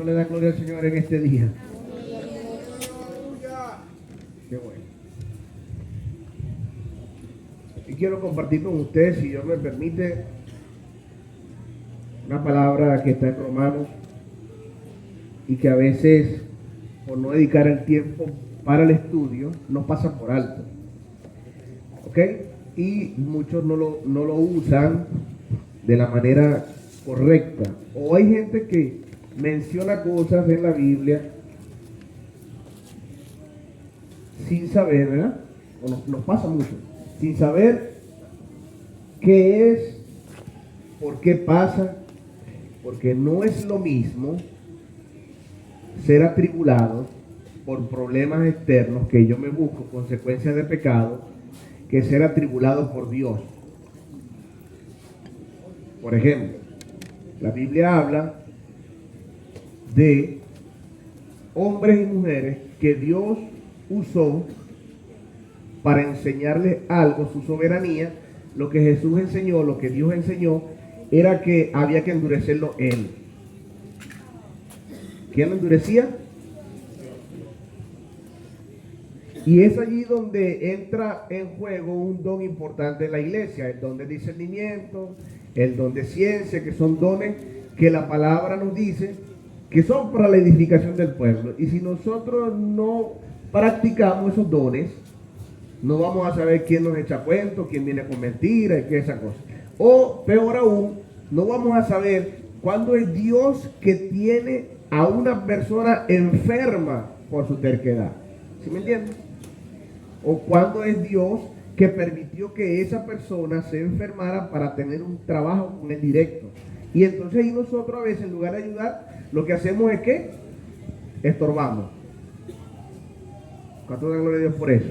¿Cuánto le da gloria al Señor en este día? Qué bueno. Y quiero compartir con ustedes, si Dios me permite, una palabra que está en Romanos y que a veces, por no dedicar el tiempo para el estudio, nos pasa por alto. ¿Ok? Y muchos no lo usan de la manera correcta. O hay gente que menciona cosas en la Biblia sin saber, ¿verdad? O nos pasa mucho, sin saber qué es, por qué pasa, porque no es lo mismo ser atribulado por problemas externos que yo me busco, consecuencias de pecado, que ser atribulado por Dios. Por ejemplo, la Biblia habla de hombres y mujeres que Dios usó para enseñarles algo, su soberanía. Lo que Jesús enseñó, lo que Dios enseñó, era que había que endurecerlo Él. ¿Quién lo endurecía? Y es allí donde entra en juego un don importante en la iglesia, el don de discernimiento, el don de ciencia, que son dones que la palabra nos dice que son para la edificación del pueblo. Y si nosotros no practicamos esos dones, no vamos a saber quién nos echa cuentos, quién viene con mentiras y qué esa cosa. O peor aún, no vamos a saber cuándo es Dios que tiene a una persona enferma por su terquedad. ¿Sí me entienden? O cuándo es Dios que permitió que esa persona se enfermara para tener un trabajo con él directo. Y entonces ahí nosotros a veces, en lugar de ayudar, lo que hacemos es que estorbamos. ¿Cuánto da gloria a Dios por eso?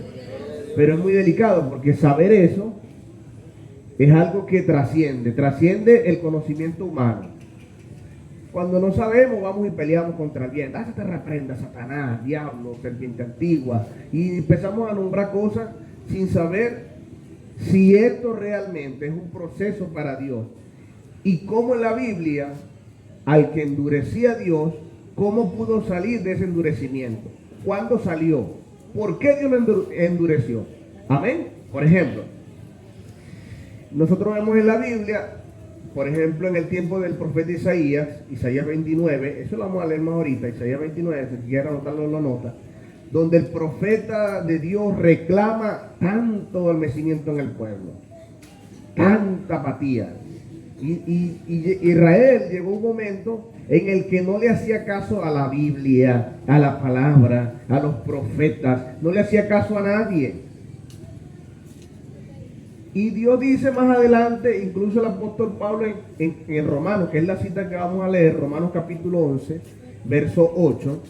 Pero es muy delicado, porque saber eso es algo que trasciende el conocimiento humano. Cuando no sabemos, vamos y peleamos contra el bien. Te reprenda, Satanás, diablo, serpiente antigua. Y empezamos a nombrar cosas sin saber si esto realmente es un proceso para Dios. Y cómo en la Biblia, al que endurecía a Dios, ¿cómo pudo salir de ese endurecimiento? ¿Cuándo salió? ¿Por qué Dios lo endureció? Amén. Por ejemplo, nosotros vemos en la Biblia, por ejemplo, en el tiempo del profeta Isaías 29, eso lo vamos a leer más ahorita, Isaías 29, si quiere anotarlo, lo anota, donde el profeta de Dios reclama tanto adormecimiento en el pueblo, tanta apatía. Y Israel llegó un momento en el que no le hacía caso a la Biblia, a la palabra, a los profetas, no le hacía caso a nadie. Y Dios dice más adelante, incluso el apóstol Pablo en Romanos, que es la cita que vamos a leer, Romanos capítulo 11, verso 8,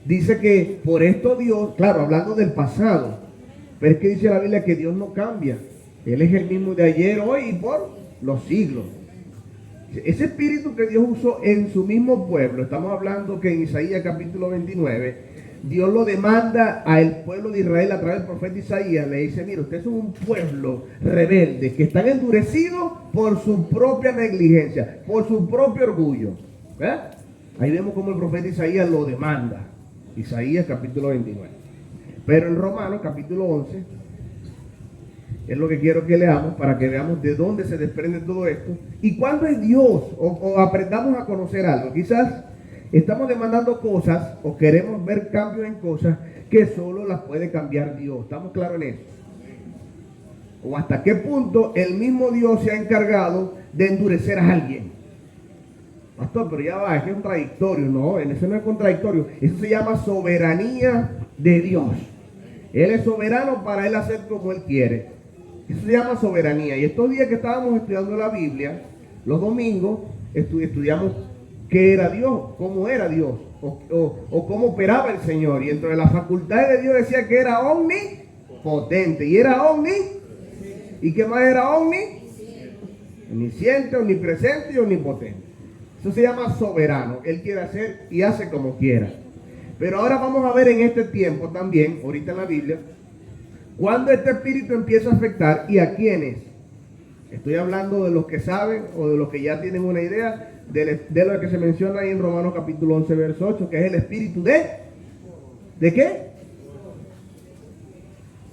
dice que por esto Dios, claro, hablando del pasado, pero es que dice la Biblia que Dios no cambia. Él es el mismo de ayer, hoy y por los siglos. Ese espíritu que Dios usó en su mismo pueblo, estamos hablando que en Isaías capítulo 29, Dios lo demanda al pueblo de Israel a través del profeta Isaías. Le dice, mira, ustedes son un pueblo rebelde, que están endurecidos por su propia negligencia, por su propio orgullo. ¿Verdad? Ahí vemos cómo el profeta Isaías lo demanda. Isaías capítulo 29. Pero en Romanos capítulo 11, es lo que quiero que leamos para que veamos de dónde se desprende todo esto y cuándo es Dios, o aprendamos a conocer algo. Quizás estamos demandando cosas o queremos ver cambios en cosas que solo las puede cambiar Dios. ¿Estamos claros en eso? O hasta qué punto el mismo Dios se ha encargado de endurecer a alguien. Pastor, pero ya va, es que es contradictorio. No, en eso no es contradictorio. Eso se llama soberanía de Dios. Él es soberano para Él hacer como Él quiere. Eso se llama soberanía. Y estos días que estábamos estudiando la Biblia, los domingos, estudiamos qué era Dios, cómo era Dios, o cómo operaba el Señor. Y entre las facultades de Dios decía que era omnipotente. Y era ¿y qué más era omnisciente, omnipresente y omnipotente. Eso se llama soberano. Él quiere hacer y hace como quiera. Pero ahora vamos a ver en este tiempo también, ahorita en la Biblia, cuando este espíritu empieza a afectar y a quiénes. Estoy hablando de los que saben o de los que ya tienen una idea, de lo que se menciona ahí en Romanos capítulo 11, verso 8, que es el espíritu ¿de qué?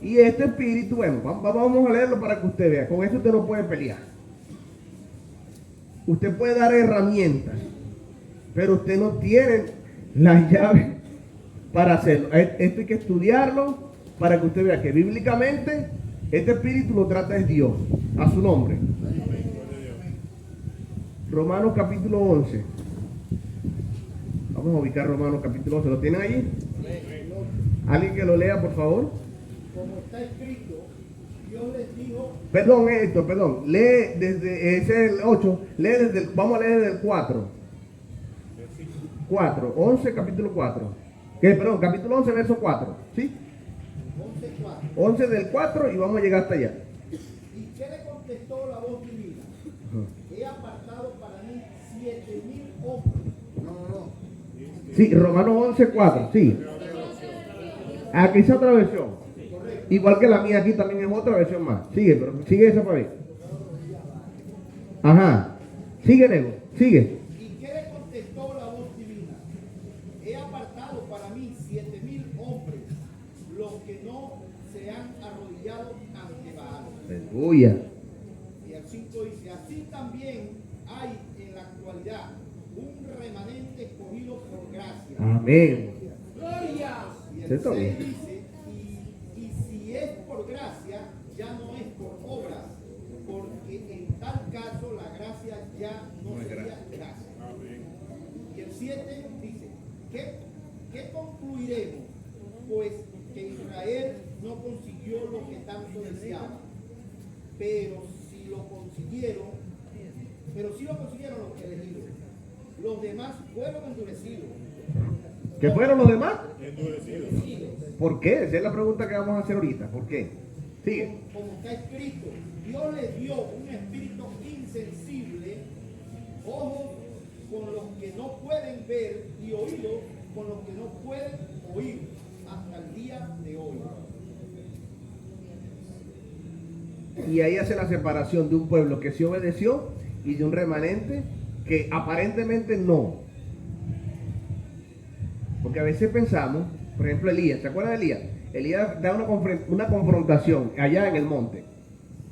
Y este espíritu, bueno, vamos a leerlo para que usted vea. Con esto usted no puede pelear. Usted puede dar herramientas, pero usted no tiene las llaves para hacerlo. Esto hay que estudiarlo para que usted vea que bíblicamente este espíritu lo trata es Dios, a su nombre. Romanos capítulo 11. Vamos a ubicar Romanos capítulo 11. ¿Lo tienen allí? ¿Alguien que lo lea, por favor? Como está escrito, Dios les dijo... Perdón, Héctor, perdón. Lee desde, ese es el 8, vamos a leer desde el 4. 4, 11, capítulo 4. Perdón, capítulo 11, verso 4. ¿Sí? 11 del 4 y vamos a llegar hasta allá. ¿Y qué le contestó la voz divina? He apartado para mí 7,000 hombres. No. Sí, Romanos 11, 4, sí. Aquí es otra versión. Igual que la mía aquí también es otra versión más. Sigue, pero sigue esa para ver. Ajá. Sigue, Nego. Sigue. ¿Y qué le contestó la voz divina? He apartado para mí 7,000 hombres, los que no se han arrodillado ante Baal. Aleluya. Y el 5 dice, así también hay en la actualidad un remanente escogido por gracia. Amén. Gloria. Y el ¿Cierto? 6 dice, y si es por gracia, ya no es por obras, porque en tal caso la gracia ya no sería gracia. Y el 7 dice, ¿qué concluiremos? Pues que Israel no consiguió lo que tanto deseaba, pero sí lo consiguieron los elegidos. Los demás fueron endurecidos. ¿Qué fueron los demás? Endurecidos. ¿Por qué? Esa es la pregunta que vamos a hacer ahorita. ¿Por qué? Sigue. Como está escrito, Dios les dio un espíritu insensible, ojos con los que no pueden ver y oídos con los que no pueden oír hasta el día de hoy. Y ahí hace la separación de un pueblo que sí obedeció y de un remanente que aparentemente no. Porque a veces pensamos, por ejemplo, Elías, ¿se acuerdan de Elías? Elías da una confrontación allá en el monte,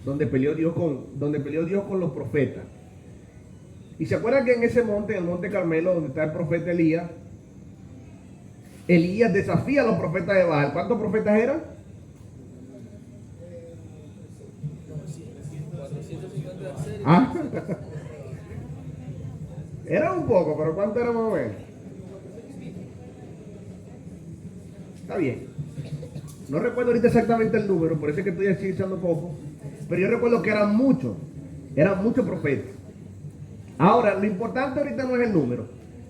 donde peleó Dios con los profetas. Y se acuerdan que en ese monte, en el monte Carmelo, donde está el profeta Elías, Elías desafía a los profetas de Baal. ¿Cuántos profetas eran? 450. Ah, era un poco, pero ¿cuánto era más o menos? Está bien. No recuerdo ahorita exactamente el número, por eso es que estoy así echando poco. Pero yo recuerdo que eran muchos profetas. Ahora, lo importante ahorita no es el número.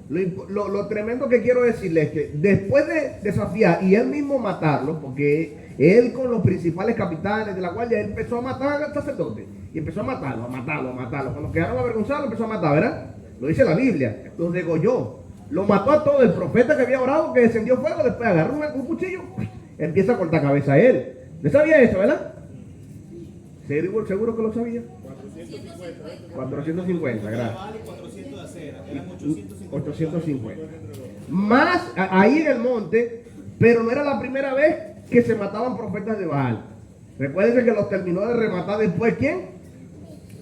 Lo tremendo que quiero decirles es que después de desafiar y él mismo matarlo, porque él con los principales capitanes de la guardia, él empezó a matar al sacerdote. Y empezó a matarlo. Cuando quedaron avergonzados, empezó a matar, ¿verdad? Lo dice la Biblia. Los degolló. Lo mató a todo. El profeta que había orado, que descendió fuego, después agarró un cuchillo, empieza a cortar cabeza a él. ¿Le sabía eso, verdad? ¿Seguro que lo sabía? 450, gracias. 400 de acera, eran 850. Más ahí en el monte, pero no era la primera vez que se mataban profetas de Baal. Recuérdense que los terminó de rematar después, ¿quién?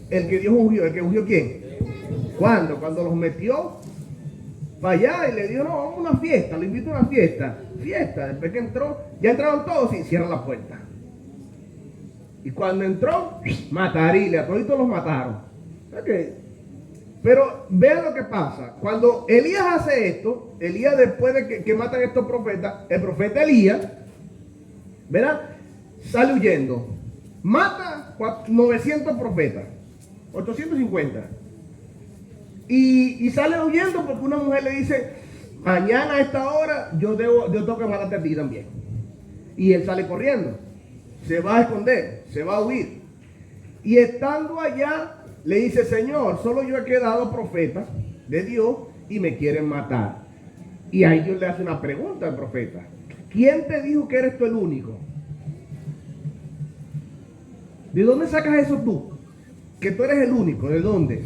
El que Dios ungió. ¿El que ungió quién? ¿Cuándo? Cuando los metió para allá y le dio una fiesta, lo invito a una fiesta. Después que entró, ya entraron todos y cierran la puerta. Y cuando entró, matarile, a todos los mataron. Okay. Pero vean lo que pasa. Cuando Elías hace esto, Elías después de que matan a estos profetas, el profeta Elías, ¿verdad? Sale huyendo. Mata 900 profetas, 850. Y sale huyendo porque una mujer le dice, mañana a esta hora yo tengo que matarte a ti también. Y él sale corriendo. Se va a esconder, se va a huir. Y estando allá, le dice, Señor, solo yo he quedado profeta de Dios y me quieren matar. Y ahí Dios le hace una pregunta al profeta. ¿Quién te dijo que eres tú el único? ¿De dónde sacas eso tú? Que tú eres el único. ¿De dónde?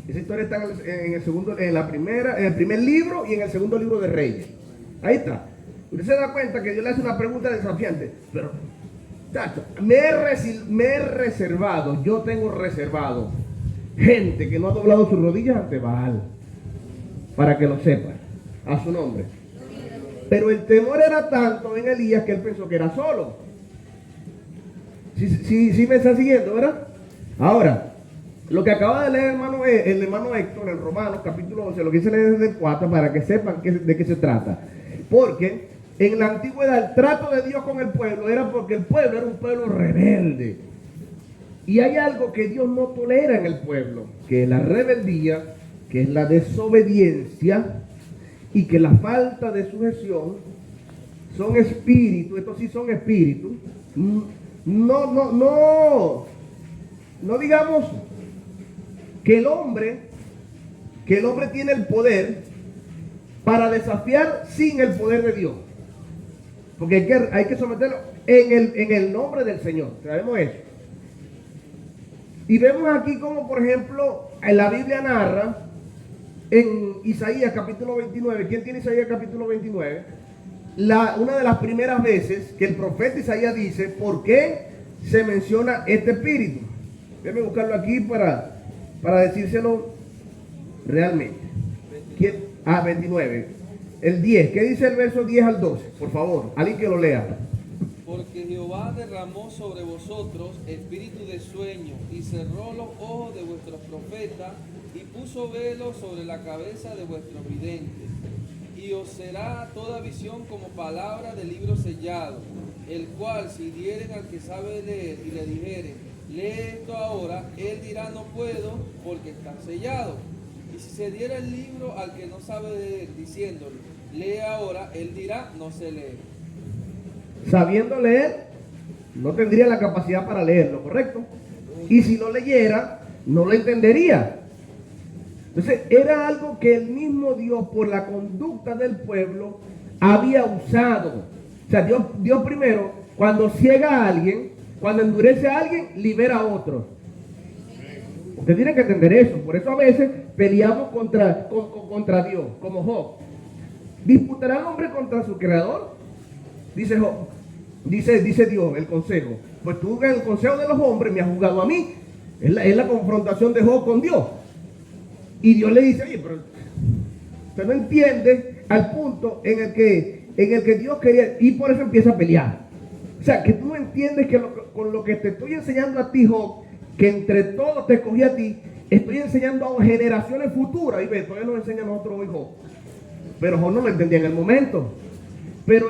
Esa historia está en el primer libro y en el segundo libro de Reyes. Ahí está. Usted se da cuenta que Dios le hace una pregunta desafiante. Pero, chacho, me he reservado, yo tengo reservado gente que no ha doblado sus rodillas ante Baal. Para que lo sepa, a su nombre. Pero el temor era tanto en Elías que él pensó que era solo. Sí me está siguiendo, ¿verdad? Ahora, lo que acaba de leer el hermano Héctor en Romanos capítulo 11, lo que dice leer desde el 4 para que sepan de qué se trata. Porque en la antigüedad el trato de Dios con el pueblo era porque el pueblo era un pueblo rebelde. Y hay algo que Dios no tolera en el pueblo, que es la rebeldía, que es la desobediencia y que la falta de sujeción son espíritus. Estos sí son espíritus. No digamos que el hombre tiene el poder para desafiar sin el poder de Dios. Porque hay que someterlo en el nombre del Señor. Sabemos eso. Y vemos aquí como, por ejemplo, en la Biblia narra en Isaías capítulo 29. ¿Quién tiene Isaías capítulo 29? Una de las primeras veces que el profeta Isaías dice por qué se menciona este espíritu. Déjenme buscarlo aquí para decírselo realmente. 29. El 10. ¿Qué dice el verso 10 al 12? Por favor, alguien que lo lea. Porque Jehová derramó sobre vosotros espíritu de sueño y cerró los ojos de vuestros profetas y puso velo sobre la cabeza de vuestros videntes. Y os será toda visión como palabra de libro sellado, el cual si dieren al que sabe leer y le dijeren, lee esto ahora, él dirá no puedo porque está sellado. Y si se diera el libro al que no sabe leer, diciéndole, lee ahora, él dirá no sé leer. Sabiendo leer, no tendría la capacidad para leerlo, ¿correcto? Y si lo leyera, no lo entendería. Entonces, era algo que el mismo Dios, por la conducta del pueblo, había usado. O sea, Dios primero, cuando ciega a alguien, cuando endurece a alguien, libera a otros. Ustedes tienen que entender eso. Por eso a veces peleamos contra Dios, como Job. ¿Disputará el hombre contra su creador? Dice Job. Dice Dios, el consejo. Pues tú en el consejo de los hombres me has juzgado a mí. Es la confrontación de Job con Dios. Y Dios le dice, oye, pero usted no entiende al punto en el que Dios quería, y por eso empieza a pelear. O sea, que tú no entiendes que con lo que te estoy enseñando a ti, Job, que entre todos te escogí a ti, estoy enseñando a generaciones futuras. Y ve, todavía nos enseña a nosotros hoy Job. Pero Job no lo entendía en el momento. Pero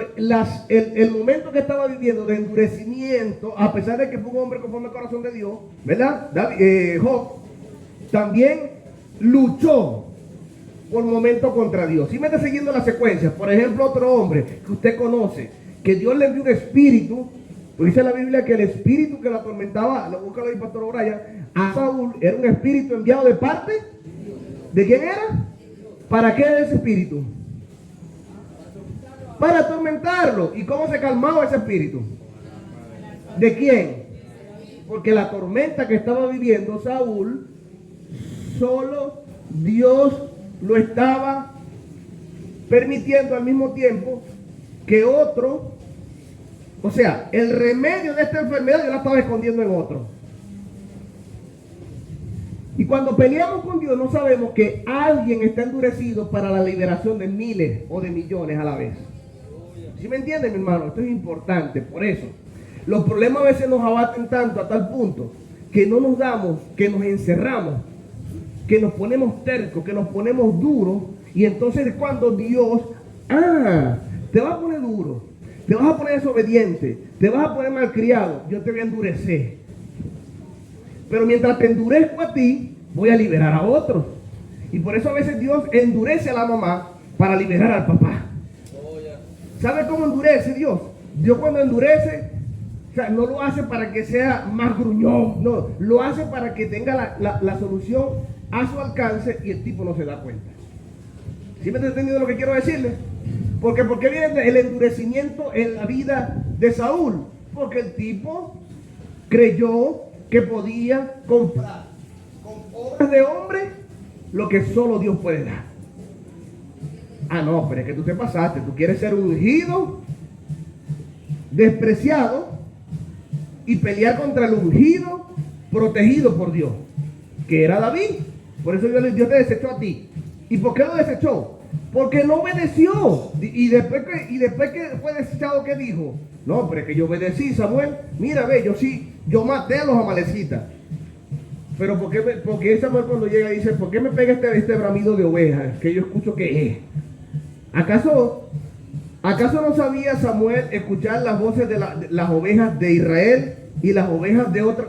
el momento que estaba viviendo de endurecimiento, a pesar de que fue un hombre conforme al corazón de Dios, ¿verdad? Job también luchó por momentos contra Dios. Si me está siguiendo la secuencia, por ejemplo, otro hombre que usted conoce, que Dios le envió un espíritu, pues dice la Biblia que el espíritu que lo atormentaba, lo busca el pastor O'Brien, a Saúl, era un espíritu enviado de parte. ¿De quién era? ¿Para qué era ese espíritu? Para atormentarlo. ¿Y cómo se calmaba ese espíritu? ¿De quién? Porque la tormenta que estaba viviendo Saúl, solo Dios lo estaba permitiendo al mismo tiempo que otro. O sea, el remedio de esta enfermedad Dios la estaba escondiendo en otro. Y cuando peleamos con Dios no sabemos que alguien está endurecido para la liberación de miles o de millones a la vez. ¿Sí me entienden, mi hermano? Esto es importante. Por eso, los problemas a veces nos abaten tanto a tal punto que no nos damos, que nos encerramos, que nos ponemos tercos, que nos ponemos duros. Y entonces cuando Dios, te vas a poner duro, te vas a poner desobediente, te vas a poner malcriado, yo te voy a endurecer. Pero mientras te endurezco a ti, voy a liberar a otros. Y por eso a veces Dios endurece a la mamá para liberar al papá. ¿Sabe cómo endurece Dios? Dios cuando endurece, o sea, no lo hace para que sea más gruñón, no, lo hace para que tenga la solución a su alcance y el tipo no se da cuenta. ¿Sí me está entendiendo lo que quiero decirle? ¿Por qué viene el endurecimiento en la vida de Saúl? Porque el tipo creyó que podía comprar con obras de hombre lo que solo Dios puede dar. Ah, no, pero es que tú te pasaste. Tú quieres ser ungido, despreciado y pelear contra el ungido, protegido por Dios, que era David. Por eso Dios te desechó a ti. ¿Y por qué lo desechó? Porque no obedeció. Y después que fue desechado, ¿qué dijo? No, pero es que yo obedecí, Samuel. Mira, ve, yo maté a los amalecitas. Pero porque Samuel cuando llega dice, ¿por qué me pega este bramido de ovejas que yo escucho que es? ¿Acaso no sabía Samuel escuchar las voces de las ovejas de Israel y las ovejas de otras?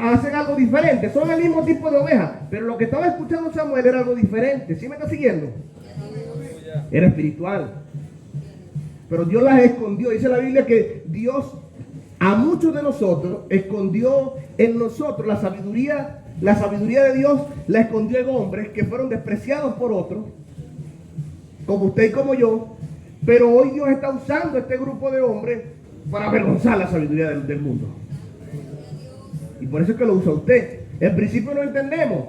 Hacen algo diferente, son el mismo tipo de ovejas, pero lo que estaba escuchando Samuel era algo diferente. ¿Sí me está siguiendo? Era espiritual. Pero Dios las escondió. Dice la Biblia que Dios a muchos de nosotros escondió en nosotros la sabiduría de Dios, la escondió en hombres que fueron despreciados por otros, como usted y como yo. Pero hoy Dios está usando este grupo de hombres para avergonzar la sabiduría del mundo. Y por eso es que lo usa usted. En principio no entendemos,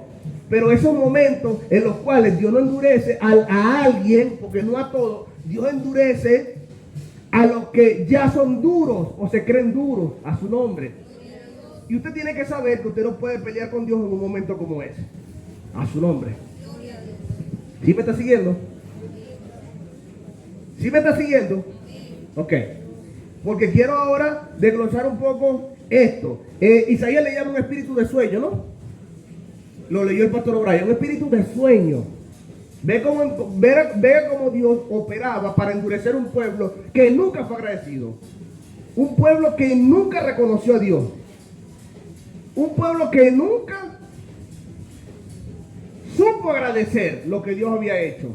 pero esos momentos en los cuales Dios no endurece a alguien, porque no a todos, Dios endurece a los que ya son duros o se creen duros a su nombre. Y usted tiene que saber que usted no puede pelear con Dios en un momento como ese, a su nombre. ¿Sí me está siguiendo? ¿Sí me está siguiendo? Ok. Porque quiero ahora desglosar un poco esto. Isaías le llama un espíritu de sueño, ¿no? Lo leyó el pastor O'Brien, un espíritu de sueño. Ve cómo Dios operaba para endurecer un pueblo que nunca fue agradecido. Un pueblo que nunca reconoció a Dios. Un pueblo que nunca supo agradecer lo que Dios había hecho.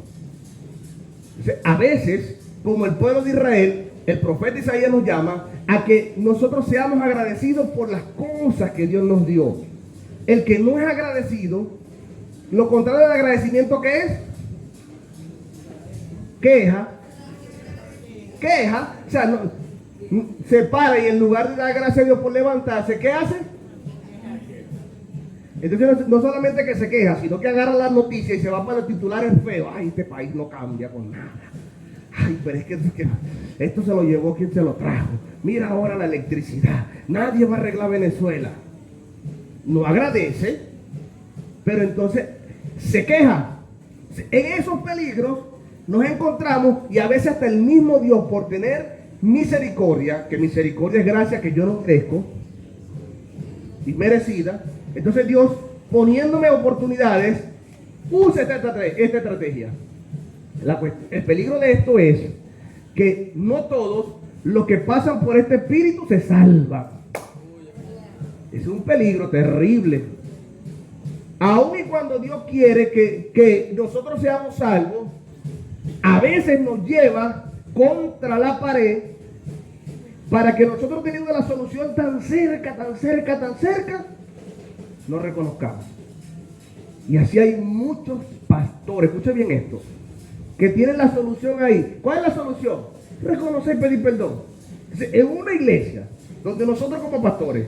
A veces, como el pueblo de Israel, el profeta Isaías nos llama a que nosotros seamos agradecidos por las cosas que Dios nos dio. El que no es agradecido, lo contrario del agradecimiento, ¿qué es? Queja. O sea, se para y en lugar de dar gracias a Dios por levantarse, ¿qué hace? Entonces no solamente que se queja, sino que agarra las noticias y se va para los titulares feos. Ay, este país no cambia con nada. Ay, pero es que esto se lo llevó quien se lo trajo. Mira ahora la electricidad. Nadie va a arreglar Venezuela. No agradece, pero entonces se queja. En esos peligros nos encontramos, y a veces hasta el mismo Dios, por tener misericordia, que misericordia es gracia que yo no merezco y merecida, entonces Dios, poniéndome oportunidades, usa esta estrategia. El peligro de esto es que no todos los que pasan por este espíritu se salvan. Es un peligro terrible. Aun y cuando Dios quiere que nosotros seamos salvos, a veces nos lleva contra la pared para que nosotros, teniendo la solución tan cerca, no reconozcamos. Y así hay muchos pastores, escuchen bien esto, que tienen la solución ahí. ¿Cuál es la solución? Reconocer y pedir perdón. En una iglesia donde nosotros como pastores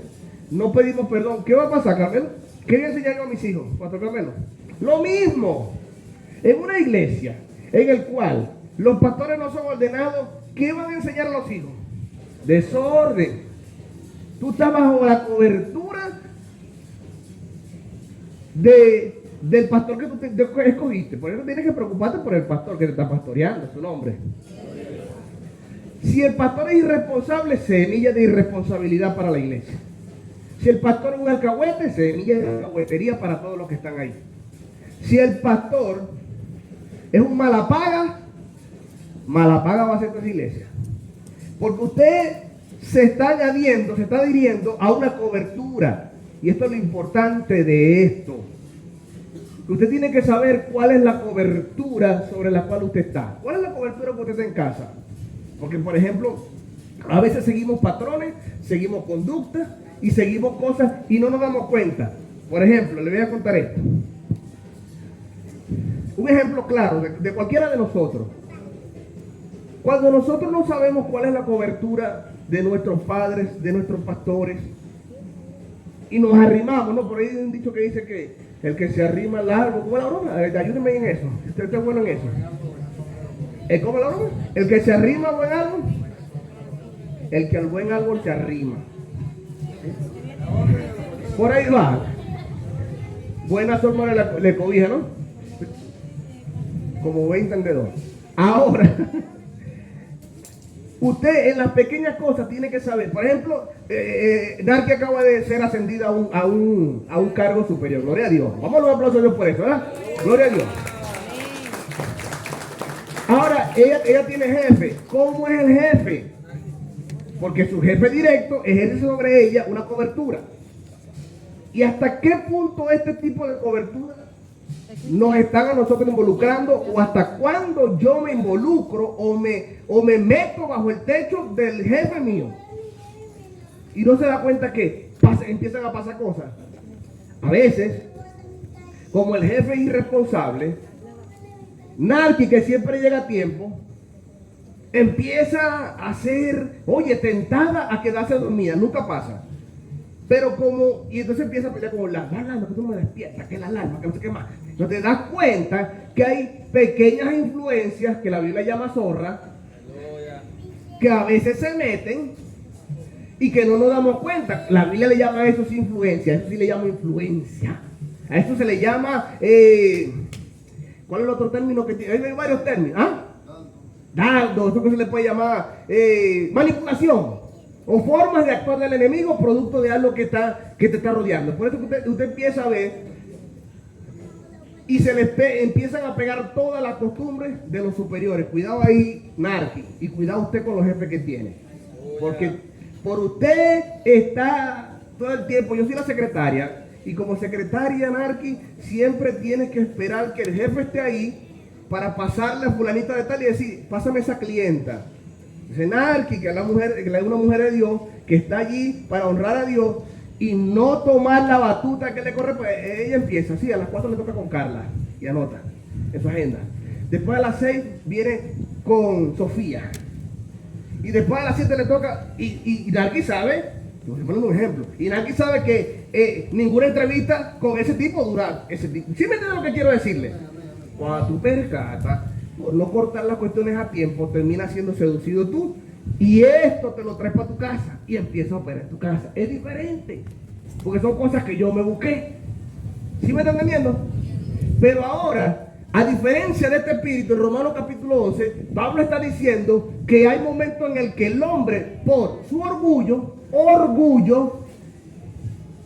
no pedimos perdón, ¿qué va a pasar, Carmelo? ¿Qué voy a enseñar yo a mis hijos, Pastor Carmelo? Lo mismo. En una iglesia en el cual los pastores no son ordenados, ¿qué van a enseñar a los hijos? Desorden. Tú estás bajo la cobertura del pastor que tú escogiste. Por eso tienes que preocuparte por el pastor que te está pastoreando, su nombre. Si el pastor es irresponsable, semilla de irresponsabilidad para la iglesia. Si el pastor es un alcahuete, semilla de alcahuetería para todos los que están ahí. Si el pastor es un malapaga va a ser tu iglesia. Porque usted se está añadiendo, se está adhiriendo a una cobertura. Y esto es lo importante de esto. Usted tiene que saber cuál es la cobertura sobre la cual usted está. ¿Cuál es la cobertura que usted está en casa? Porque, por ejemplo, a veces seguimos patrones, seguimos conductas y seguimos cosas y no nos damos cuenta. Por ejemplo, le voy a contar esto. Un ejemplo claro de cualquiera de nosotros. Cuando nosotros no sabemos cuál es la cobertura de nuestros padres, de nuestros pastores, y nos arrimamos, ¿no? Por ahí hay un dicho que dice que el que se arrima al árbol, ¿cómo es la broma? Ayúdenme en eso, usted es bueno en eso. ¿Cómo es la broma? El que se arrima al buen árbol, el que al buen árbol se arrima. Por ahí va. Buena sombra le cobija, ¿no? Como buen entendedor. Ahora, usted en las pequeñas cosas tiene que saber. Por ejemplo, Narki acaba de ser ascendida a un cargo superior. Gloria a Dios. Vamos a dar un aplauso a Dios por eso, ¿verdad? Gloria a Dios. Ahora, ella tiene jefe. ¿Cómo es el jefe? Porque su jefe directo ejerce sobre ella una cobertura. ¿Y hasta qué punto este tipo de cobertura nos están a nosotros involucrando? ¿O hasta cuándo yo me involucro o me meto bajo el techo del jefe mío? Y no se da cuenta que empiezan a pasar cosas. A veces, como el jefe es irresponsable, Narki, que siempre llega a tiempo, empieza a ser, tentada a quedarse dormida. Nunca pasa. Pero y entonces empieza a pelear como la alarma, que tú no me despiertas, que la alarma, que no sé qué más. No te das cuenta que hay pequeñas influencias, que la Biblia llama zorra, que a veces se meten y que no nos damos cuenta. La Biblia le llama a eso influencia, a eso sí le llama influencia. A eso se le llama, ¿cuál es el otro término que tiene? Hay varios términos, Dardo, eso que se le puede llamar manipulación. O formas de actuar del enemigo producto de algo que te está rodeando. Por eso usted empieza a ver y se les empiezan a pegar todas las costumbres de los superiores. Cuidado ahí, Narki, y cuidado usted con los jefes que tiene. Porque por usted está todo el tiempo. Yo soy la secretaria y como secretaria, Narki, siempre tienes que esperar que el jefe esté ahí para pasarle a fulanita de tal y decir, pásame esa clienta. Dice Narki, que es una mujer de Dios, que está allí para honrar a Dios y no tomar la batuta que le corre. Pues ella empieza, a las 4 le toca con Carla y anota en su agenda. Después a las 6 viene con Sofía. Y después a las 7 le toca, y Narki sabe, voy a poner un ejemplo, y Narki sabe que ninguna entrevista con ese tipo dura ese tipo. ¿Sí me entiendes lo que quiero decirle? Cuando tú percatas, por no cortar las cuestiones a tiempo, terminas siendo seducido tú. Y esto te lo traes para tu casa y empiezas a operar en tu casa. Es diferente, porque son cosas que yo me busqué. ¿Sí me están entendiendo? Pero ahora, a diferencia de este espíritu, en Romanos capítulo 11, Pablo está diciendo que hay momentos en el que el hombre, por su orgullo,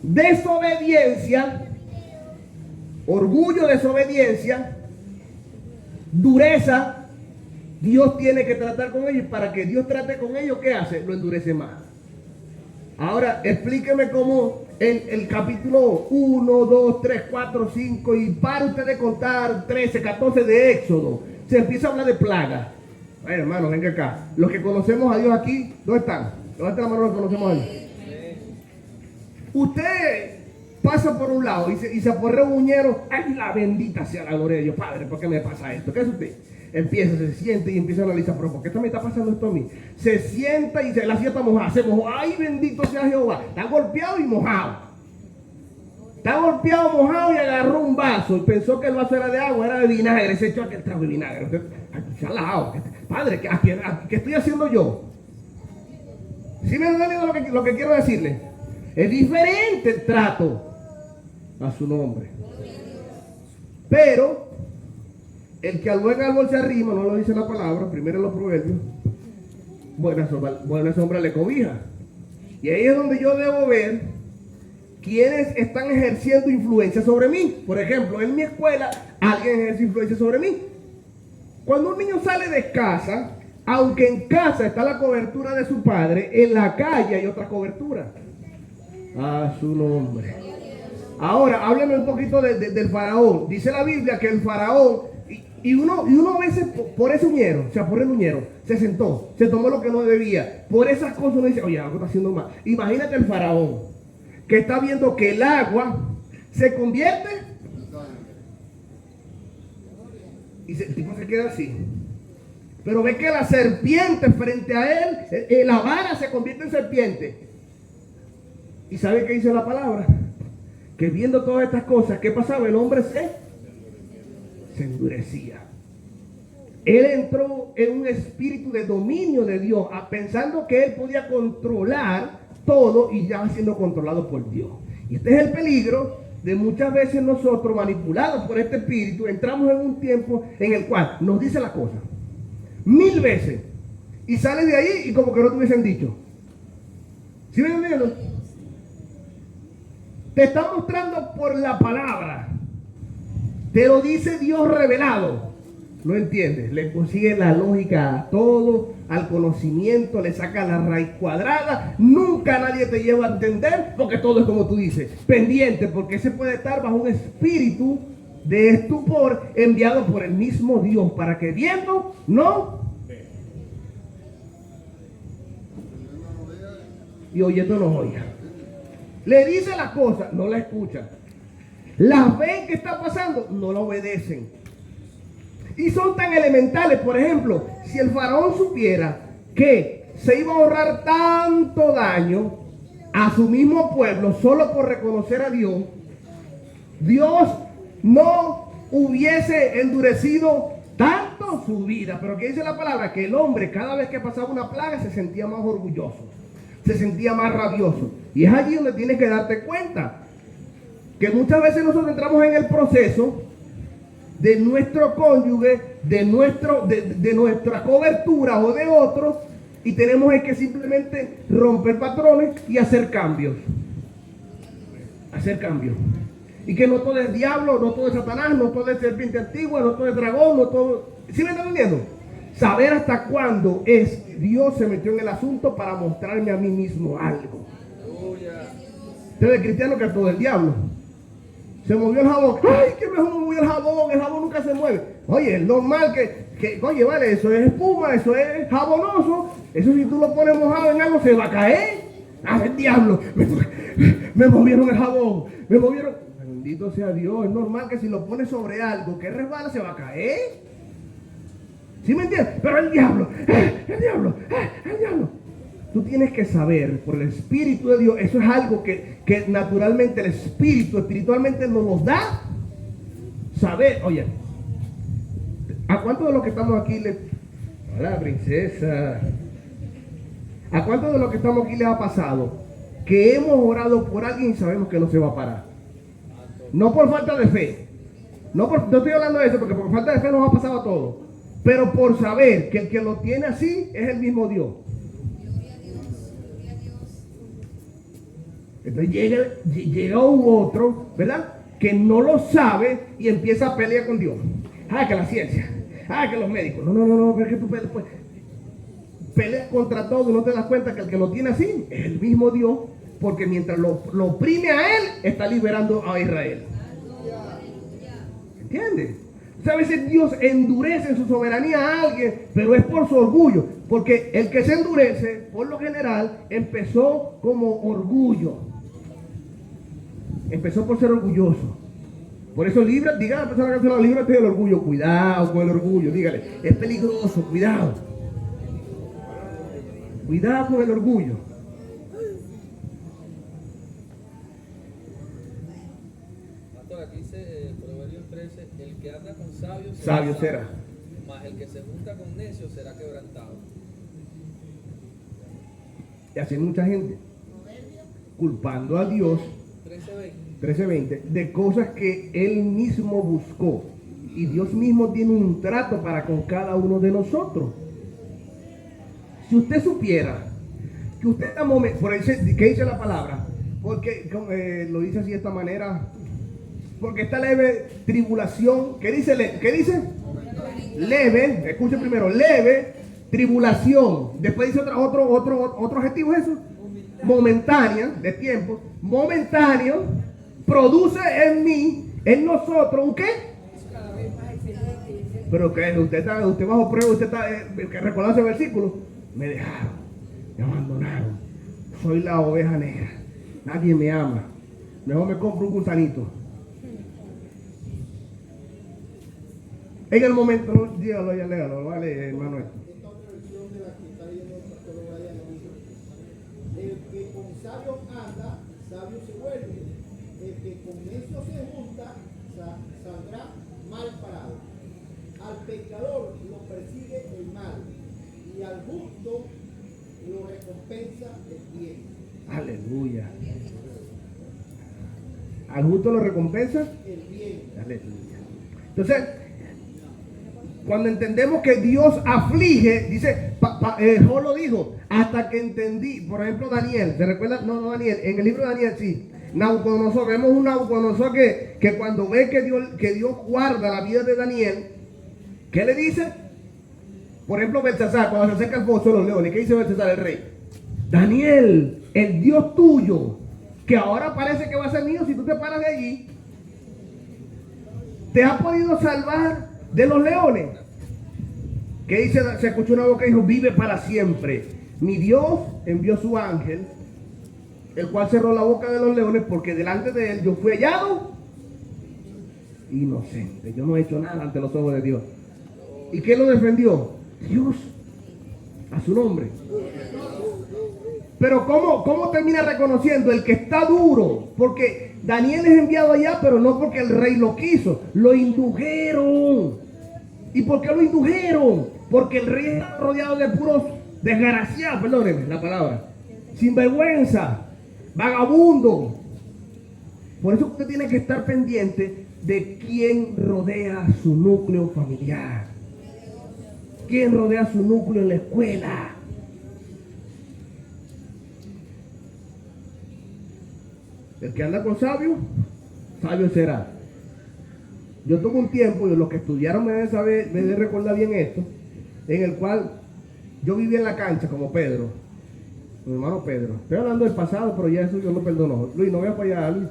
desobediencia, dureza, Dios tiene que tratar con ellos, y para que Dios trate con ellos, ¿qué hace? Lo endurece más. Ahora, explíqueme cómo en el capítulo 1, 2, 3, 4, 5, y para usted de contar 13, 14 de Éxodo, se empieza a hablar de plagas. Bueno, hermano, venga acá. Los que conocemos a Dios aquí, ¿dónde están? ¿Dónde están, hermano, los que conocemos a Dios? Usted pasa por un lado y se aporrea un uñero. ¡Ay, la bendita sea la gloria de Dios! Padre, ¿por qué me pasa esto? ¿Qué es usted? Se siente y empieza a analizar, pero ¿por qué me está pasando esto a mí? Se sienta y la silla está mojada, se mojó. ¡Ay, bendito sea Jehová! Está golpeado y mojado. Está golpeado, mojado, y agarró un vaso y pensó que el vaso era de agua, era de vinagre. Se echó aquel trago de vinagre. Usted, chalao, Padre, ¿qué estoy haciendo yo? ¿Sí me entienden lo que quiero decirle? Es diferente el trato a su nombre. Pero el que al buen árbol se arrima, no lo dice la palabra, primero en los proverbios, buena sombra le cobija. Y ahí es donde yo debo ver quiénes están ejerciendo influencia sobre mí. Por ejemplo, en mi escuela, alguien ejerce influencia sobre mí. Cuando un niño sale de casa, aunque en casa está la cobertura de su padre, en la calle hay otra cobertura. A su nombre. Ahora, hábleme un poquito del faraón. Dice la Biblia que el faraón, y uno a veces por ese uñero, por el uñero, se sentó, se tomó lo que no debía. Por esas cosas uno dice, oye, algo está haciendo mal. Imagínate el faraón, que está viendo que el agua se convierte, y el tipo se queda así. Pero ve que la serpiente frente a él, la vara se convierte en serpiente. ¿Y sabe qué dice la palabra? Que viendo todas estas cosas, ¿qué pasaba? El hombre se endurecía. Él entró en un espíritu de dominio de Dios, pensando que él podía controlar todo y ya siendo controlado por Dios. Y este es el peligro de muchas veces nosotros, manipulados por este espíritu, entramos en un tiempo en el cual nos dice la cosa 1000 veces y sale de ahí y como que no te hubiesen dicho. ¿Sí me entiendes? Te está mostrando por la palabra, te lo dice Dios revelado. No entiendes, le consigue la lógica a todo, al conocimiento, le saca la raíz cuadrada. Nunca nadie te lleva a entender porque todo es como tú dices, pendiente, porque se puede estar bajo un espíritu de estupor enviado por el mismo Dios para que viendo no y oyendo no oiga. Le dice la cosa, no la escucha. Las ven que está pasando, no la obedecen. Y son tan elementales. Por ejemplo, si el faraón supiera que se iba a ahorrar tanto daño a su mismo pueblo solo por reconocer a Dios, Dios no hubiese endurecido tanto su vida. Pero ¿qué dice la palabra? Que el hombre cada vez que pasaba una plaga se sentía más orgulloso, se sentía más rabioso. Y es allí donde tienes que darte cuenta que muchas veces nosotros entramos en el proceso de nuestro cónyuge, de nuestra cobertura o de otros, y tenemos que simplemente romper patrones y hacer cambios. Hacer cambios. Y que no todo es diablo, no todo es Satanás, no todo es serpiente antigua, no todo es dragón, no todo... ¿Sí me están entendiendo? Saber hasta cuándo es Dios se metió en el asunto para mostrarme a mí mismo algo. Entonces el cristiano que es todo el diablo. Se movió el jabón. ¡Ay, qué mejor movió el jabón! El jabón nunca se mueve. Oye, es normal oye, vale, eso es espuma, eso es jabonoso. Eso si tú lo pones mojado en algo se va a caer. ¡Ah, el diablo! Me movieron el jabón. Me movieron. Bendito sea Dios. Es normal que si lo pones sobre algo que resbala se va a caer. ¿Sí me entiendes? Pero el diablo, el diablo, el diablo. Tú tienes que saber por el Espíritu de Dios. Eso es algo que naturalmente el Espíritu espiritualmente nos da. Saber, oye, ¿a cuántos de los que estamos aquí hola, princesa? ¿A cuántos de los que estamos aquí les ha pasado que hemos orado por alguien y sabemos que no se va a parar? No por falta de fe. No estoy hablando de eso porque por falta de fe nos ha pasado a todos. Pero por saber que el que lo tiene así es el mismo Dios. Entonces llega un otro, ¿verdad? Que no lo sabe y empieza a pelear con Dios. Que la ciencia, que los médicos. No, pero es que tú peleas contra todo y no te das cuenta que el que lo tiene así es el mismo Dios, porque mientras lo oprime a él, está liberando a Israel. ¿Entiendes? O sea, a veces Dios endurece en su soberanía a alguien, pero es por su orgullo. Porque el que se endurece, por lo general, empezó como orgullo. Empezó por ser orgulloso. Por eso diga a la persona que se lo líbrate del orgullo. Cuidado con el orgullo, dígale. Es peligroso, cuidado. Cuidado con el orgullo. Pastor, aquí dice Proverbios 13, el que anda con sabios sabio será. Mas el que se junta con necios será quebrantado. Y así hay mucha gente culpando a Dios 13:20 de cosas que él mismo buscó. Y Dios mismo tiene un trato para con cada uno de nosotros. Si usted supiera que usted está por eso, ¿qué dice la palabra? Porque lo dice así de esta manera. Porque esta leve tribulación, ¿qué dice? ¿Qué dice? Leve, escuche primero, leve tribulación. Después dice otro adjetivo, ¿es eso? Momentánea, de tiempo, momentáneo, produce en nosotros, ¿un qué? Pero que usted bajo prueba, usted está, que recordar ese versículo, me dejaron, me abandonaron, soy la oveja negra, nadie me ama, mejor me compro un gusanito. En el momento, no, dígalo ya, léalo, vale, hermano. Esta otra versión de la que está leyendo el pastor Brian dice: el que con sabio anda, sabio se vuelve. El que con necio se junta saldrá mal parado. Al pecador lo persigue el mal y al justo lo recompensa el bien. Aleluya. ¿Al justo lo recompensa? El bien. Aleluya. Entonces, cuando entendemos que Dios aflige, dice, Job lo dijo, hasta que entendí, por ejemplo, Daniel, ¿se recuerda? No, Daniel, en el libro de Daniel sí. Nabucodonosor, vemos un Nabucodonosor que cuando ve que Dios guarda la vida de Daniel, ¿qué le dice? Por ejemplo, Belsasar, cuando se acerca al foso de los leones, ¿qué dice Belsasar el rey? Daniel, el Dios tuyo, que ahora parece que va a ser mío si tú te paras de allí, ¿te ha podido salvar de los leones? ¿Qué dice? Se escuchó una voz que dijo, vive para siempre. Mi Dios envió su ángel, el cual cerró la boca de los leones, porque delante de él yo fui hallado inocente. Yo no he hecho nada ante los ojos de Dios. ¿Y quién lo defendió? Dios, a su nombre. Pero ¿cómo termina reconociendo? El que está duro, porque Daniel es enviado allá, pero no porque el rey lo quiso, lo indujeron. ¿Y por qué lo indujeron? Porque el rey está rodeado de puros desgraciados, perdónenme la palabra, sinvergüenza, vagabundo. Por eso usted tiene que estar pendiente de quién rodea su núcleo familiar, quién rodea su núcleo en la escuela. El que anda con sabio, sabio será. Yo tuve un tiempo, y los que estudiaron me deben saber, me deben recordar bien esto, en el cual yo vivía en la cancha como Pedro, mi hermano Pedro. Estoy hablando del pasado, pero ya eso Dios lo perdonó. Luis, no veas para allá, Luis,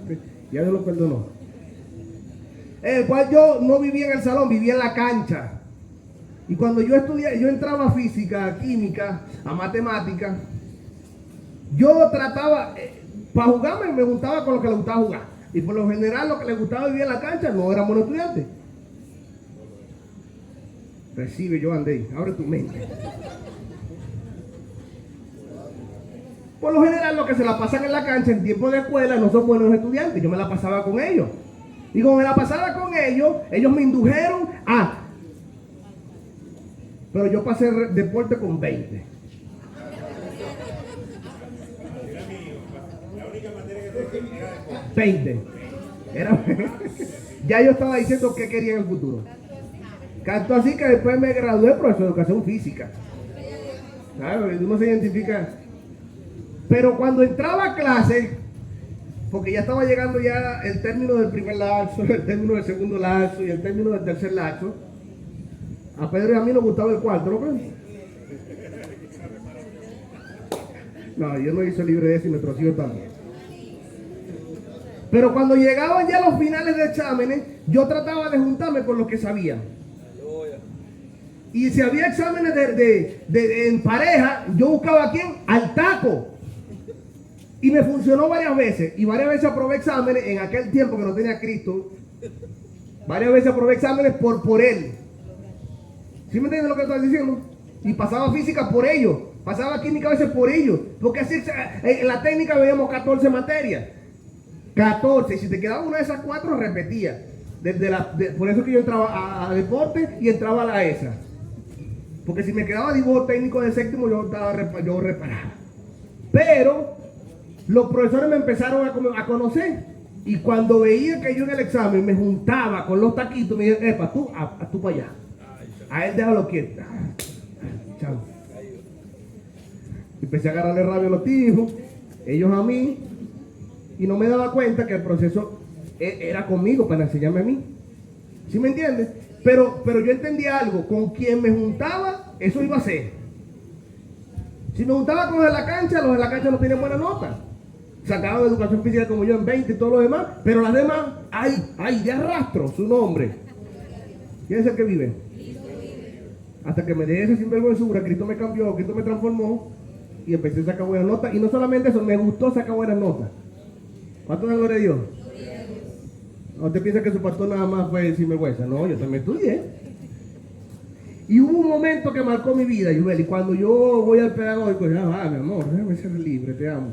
ya Dios lo perdonó. En el cual yo no vivía en el salón, vivía en la cancha. Y cuando yo estudié, yo entraba a física, a química, a matemática, yo trataba, para jugarme me juntaba con lo que le gustaba jugar. Y por lo general lo que les gustaba vivir en la cancha no éramos buenos estudiantes. Recibe, yo andé, abre tu mente. Por lo general los que se la pasan en la cancha en tiempo de escuela no son buenos estudiantes. Yo me la pasaba con ellos. Y como me la pasaba con ellos, ellos me indujeron a... Pero yo pasé deporte con 20. Ya yo estaba diciendo qué quería en el futuro. Tanto así que después me gradué profesor de educación física. ¿Sabes? Uno se identifica. Pero cuando entraba a clase, porque ya estaba llegando ya el término del primer lapso, el término del segundo lapso y el término del tercer lapso, a Pedro y a mí nos gustaba el cuarto, ¿no? No, yo no hice libre de eso y nuestros hijos también. Pero cuando llegaban ya los finales de exámenes, yo trataba de juntarme con los que sabían. Y si había exámenes en pareja, yo buscaba a quién, al taco. Y me funcionó varias veces. Y varias veces aprobé exámenes en aquel tiempo que no tenía Cristo. Varias veces aprobé exámenes por él. ¿Sí me entienden lo que estoy diciendo? Y pasaba física por ellos. Pasaba química a veces por ellos. Porque así en la técnica veíamos 14 materias. 14, y si te quedaba una de esas 4, repetía. Por eso que yo entraba a deporte y entraba a la ESA. Porque si me quedaba dibujo técnico de séptimo, yo reparaba. Pero los profesores me empezaron a conocer. Y cuando veía que yo en el examen me juntaba con los taquitos, me dijeron, epa, tú para allá. A él déjalo quieto. Chao. Empecé a agarrarle rabia a los hijos, ellos a mí. Y no me daba cuenta que el proceso era conmigo para enseñarme a mí. ¿Sí me entiendes? Pero yo entendía algo. Con quien me juntaba, eso iba a ser. Si me juntaba con los de la cancha no tenían buena nota. Sacaban de educación física como yo en 20 y todo lo demás. Pero las demás, ay, de arrastro su nombre. ¿Quién es el que vive? Hasta que me dejé esa sinvergüenzura, Cristo me cambió, Cristo me transformó. Y empecé a sacar buenas notas. Y no solamente eso, me gustó sacar buenas notas. ¿Cuánto da gloria a Dios? ¿No usted piensa que su pastor nada más fue sinvergüenza? No, yo también estudié. Y hubo un momento que marcó mi vida, Yubel, y cuando yo voy al pedagógico, mi amor, déjame ser libre, te amo.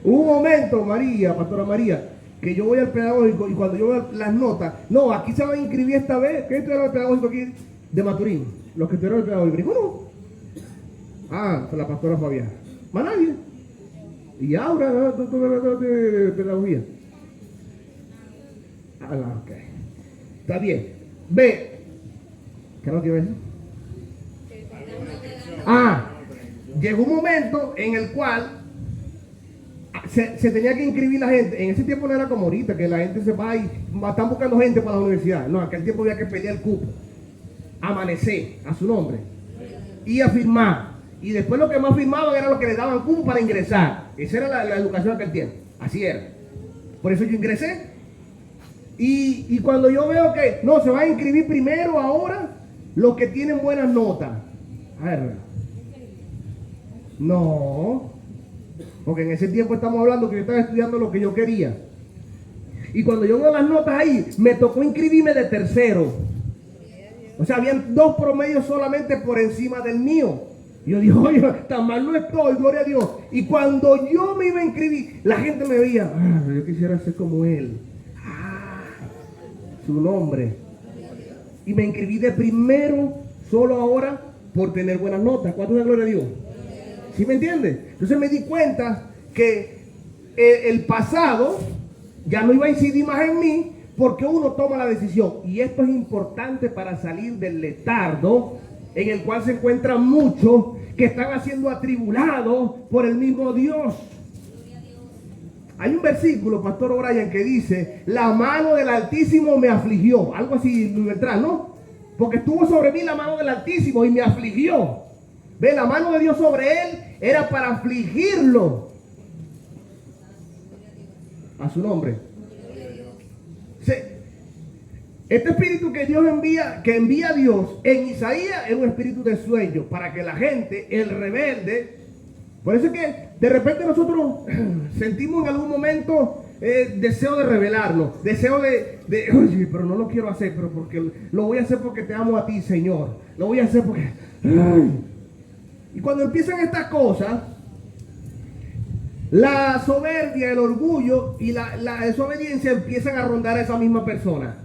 Hubo un momento, María, Pastora María, que yo voy al pedagógico y cuando yo veo las notas, no, aquí se van a inscribir esta vez, ¿qué estudiaron el pedagógico aquí? De Maturín, los que estudiaron el pedagógico. Digo, no. Ah, fue la pastora Fabián. Más nadie. Y ahora, ¿no? De pedagogía. Ah, ok. Está bien. Ve. ¿Qué es lo que iba a decir? Llegó un momento en el cual se tenía que inscribir la gente. En ese tiempo no era como ahorita, que la gente se va y están buscando gente para la universidad. No, en aquel tiempo había que pelear el cupo. Amanecer a su nombre. Y a firmar. Y después lo que más firmaban era lo que le daban cupo para ingresar. Esa era la educación de aquel tiempo. Así era. Por eso yo ingresé. Y cuando yo veo que no, se va a inscribir primero ahora los que tienen buenas notas. A ver. No. Porque en ese tiempo estamos hablando que yo estaba estudiando lo que yo quería. Y cuando yo veo las notas ahí, me tocó inscribirme de tercero. O sea, habían 2 promedios solamente por encima del mío. Y yo digo, oye, tan mal no estoy, gloria a Dios. Y cuando yo me iba a inscribir, la gente me veía, yo quisiera ser como él. Su nombre. Y me inscribí de primero, solo ahora, por tener buenas notas. ¿Cuánto es la gloria a Dios? ¿Sí me entiendes? Entonces me di cuenta que el pasado ya no iba a incidir más en mí porque uno toma la decisión. Y esto es importante para salir del letargo en el cual se encuentran muchos que están siendo atribulados por el mismo Dios. Hay un versículo, Pastor O'Brien, que dice, la mano del Altísimo me afligió. Algo así, Beltrán, ¿no? Porque estuvo sobre mí la mano del Altísimo y me afligió. Ve, la mano de Dios sobre él era para afligirlo. A su nombre. Este espíritu que Dios envía, que envía Dios en Isaías, es un espíritu de sueño para que la gente, el rebelde, por eso es que de repente nosotros sentimos en algún momento deseo de rebelarnos, deseo de oye, pero no lo quiero hacer, pero porque lo voy a hacer porque te amo a ti, Señor. Lo voy a hacer porque y cuando empiezan estas cosas, la soberbia, el orgullo y la desobediencia empiezan a rondar a esa misma persona.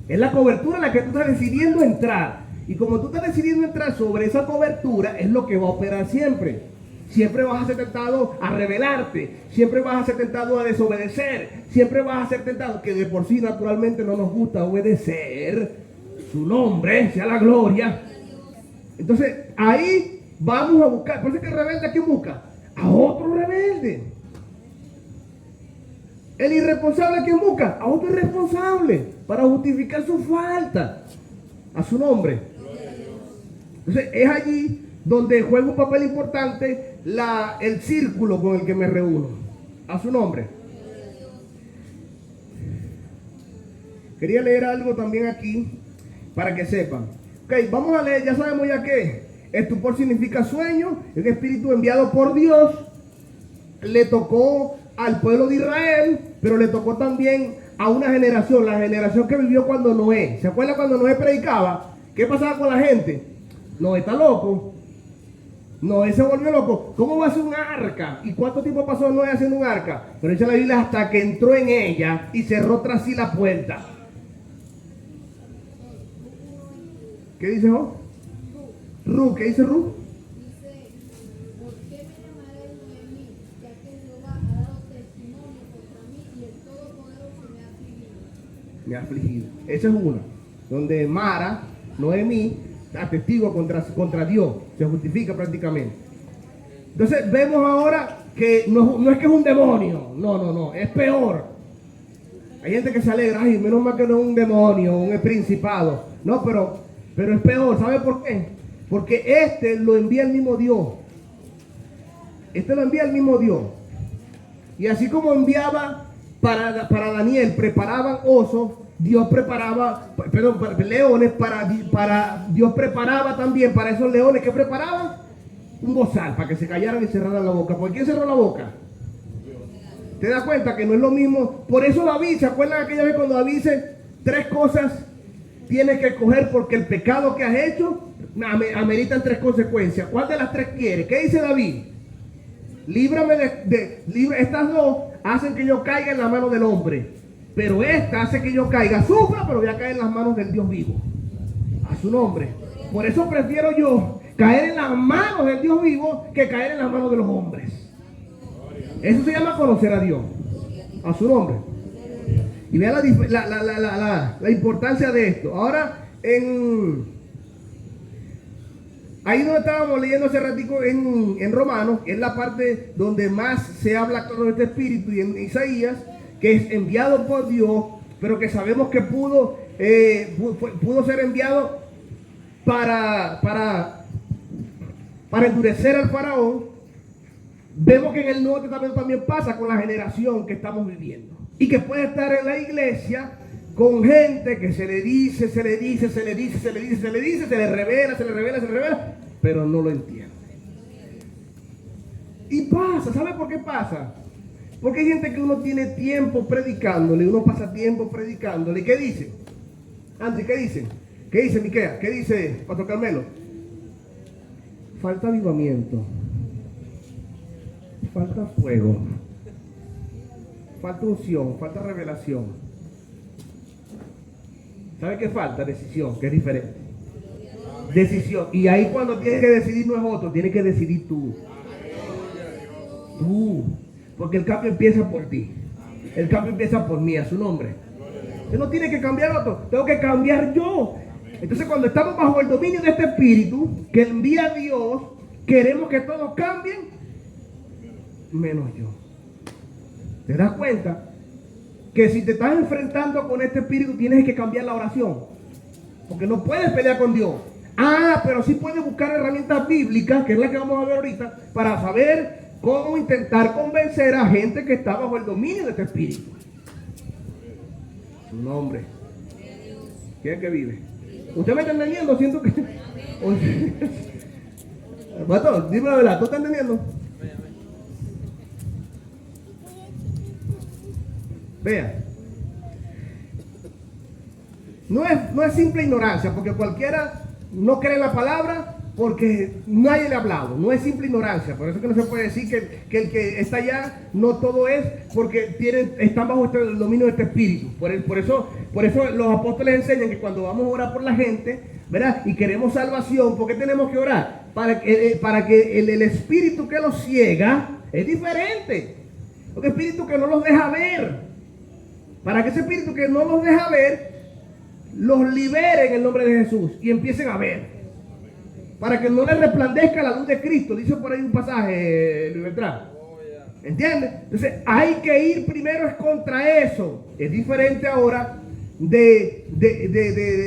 Es la cobertura en la que tú estás decidiendo entrar. Y como tú estás decidiendo entrar sobre esa cobertura, es lo que va a operar siempre. Siempre vas a ser tentado a rebelarte. Siempre vas a ser tentado a desobedecer. Siempre vas a ser tentado, que de por sí naturalmente no nos gusta obedecer. Su nombre, sea la gloria. Entonces, ahí vamos a buscar. Por eso es que el rebelde, ¿a quién busca? A otro rebelde. El irresponsable, ¿a quién busca? A otro irresponsable para justificar su falta. A su nombre. Entonces es allí donde juega un papel importante el círculo con el que me reúno. A su nombre. Quería leer algo también aquí para que sepan. Ok, vamos a leer, ya sabemos ya que estupor significa sueño, es un espíritu enviado por Dios. Le tocó al pueblo de Israel, pero le tocó también a una generación, la generación que vivió cuando Noé. ¿Se acuerdan cuando Noé predicaba? ¿Qué pasaba con la gente? Noé está loco. Noé se volvió loco. ¿Cómo va a hacer un arca? ¿Y cuánto tiempo pasó Noé haciendo un arca? Pero dice la Biblia hasta que entró en ella y cerró tras sí la puerta. ¿Qué dice Job? Ru, ¿qué dice Ru? Me ha afligido. Esa es una. Donde Mara, Noemí, atestigo contra Dios. Se justifica prácticamente. Entonces vemos ahora que no es que es un demonio. No. Es peor. Hay gente que se alegra. Ay, menos mal que no es un demonio, un principado. No, pero es peor. ¿Sabe por qué? Porque este lo envía el mismo Dios. Este lo envía el mismo Dios. Y así como enviaba para Daniel, preparaban osos, Dios preparaba, leones, Dios preparaba también para esos leones que preparaban un bozal para que se callaran y cerraran la boca. ¿Por quién cerró la boca? ¿Te das cuenta que no es lo mismo? Por eso David, ¿se acuerdan aquella vez cuando David dice 3 cosas tienes que coger porque el pecado que has hecho ameritan 3 consecuencias? ¿Cuál de las 3 quieres? ¿Qué dice David? líbrame estas dos hacen que yo caiga en la mano del hombre, pero esta hace que yo caiga, sufra, pero voy a caer en las manos del Dios vivo. A su nombre. Por eso prefiero yo caer en las manos del Dios vivo que caer en las manos de los hombres. Eso se llama conocer a Dios. A su nombre. Y vean la importancia de esto. Ahora, ahí donde estábamos leyendo hace ratico en Romanos, es la parte donde más se habla claro de este espíritu, y en Isaías, que es enviado por Dios, pero que sabemos que pudo ser enviado para endurecer al faraón. Vemos que en el Nuevo Testamento también pasa con la generación que estamos viviendo, y que puede estar en la iglesia con gente que se le revela, pero no lo entiende. Y pasa, ¿sabe por qué pasa? Porque hay gente que uno tiene tiempo predicándole, uno pasa tiempo predicándole. ¿Qué dice? Andrés, ¿qué dice? ¿Qué dice Miquea? ¿Qué dice Pastor Carmelo? Falta avivamiento, falta fuego, falta unción, falta revelación. ¿Sabe qué falta? Decisión, que es diferente. Decisión. Y ahí cuando tienes que decidir no es otro, tienes que decidir tú. Tú. Porque el cambio empieza por ti. El cambio empieza por mí, a su nombre. Usted no tiene que cambiar otro, tengo que cambiar yo. Entonces cuando estamos bajo el dominio de este espíritu que envía a Dios, queremos que todos cambien, menos yo. ¿Te das cuenta? Que si te estás enfrentando con este espíritu tienes que cambiar la oración, porque no puedes pelear con Dios. Pero sí puedes buscar herramientas bíblicas, que es la que vamos a ver ahorita, para saber cómo intentar convencer a gente que está bajo el dominio de este espíritu. Su nombre. ¿Quién es que vive? ¿Usted me está entendiendo? Siento que... Pastor, dime la verdad, ¿tú estás entendiendo? Vean, no es simple ignorancia, porque cualquiera no cree en la palabra porque nadie le ha hablado. No es simple ignorancia. Por eso que no se puede decir que el que está allá no todo es porque están bajo el dominio de este espíritu. Por eso los apóstoles enseñan que cuando vamos a orar por la gente, ¿verdad? Y queremos salvación, ¿por qué tenemos que orar? Para que el espíritu que los ciega es diferente. Un espíritu que no los deja ver. Para que ese espíritu que no los deja ver, los libere en el nombre de Jesús y empiecen a ver. Para que no les resplandezca la luz de Cristo. Dice por ahí un pasaje, Luis Beltrán. ¿Entiendes? Entonces hay que ir primero es contra eso. Es diferente ahora de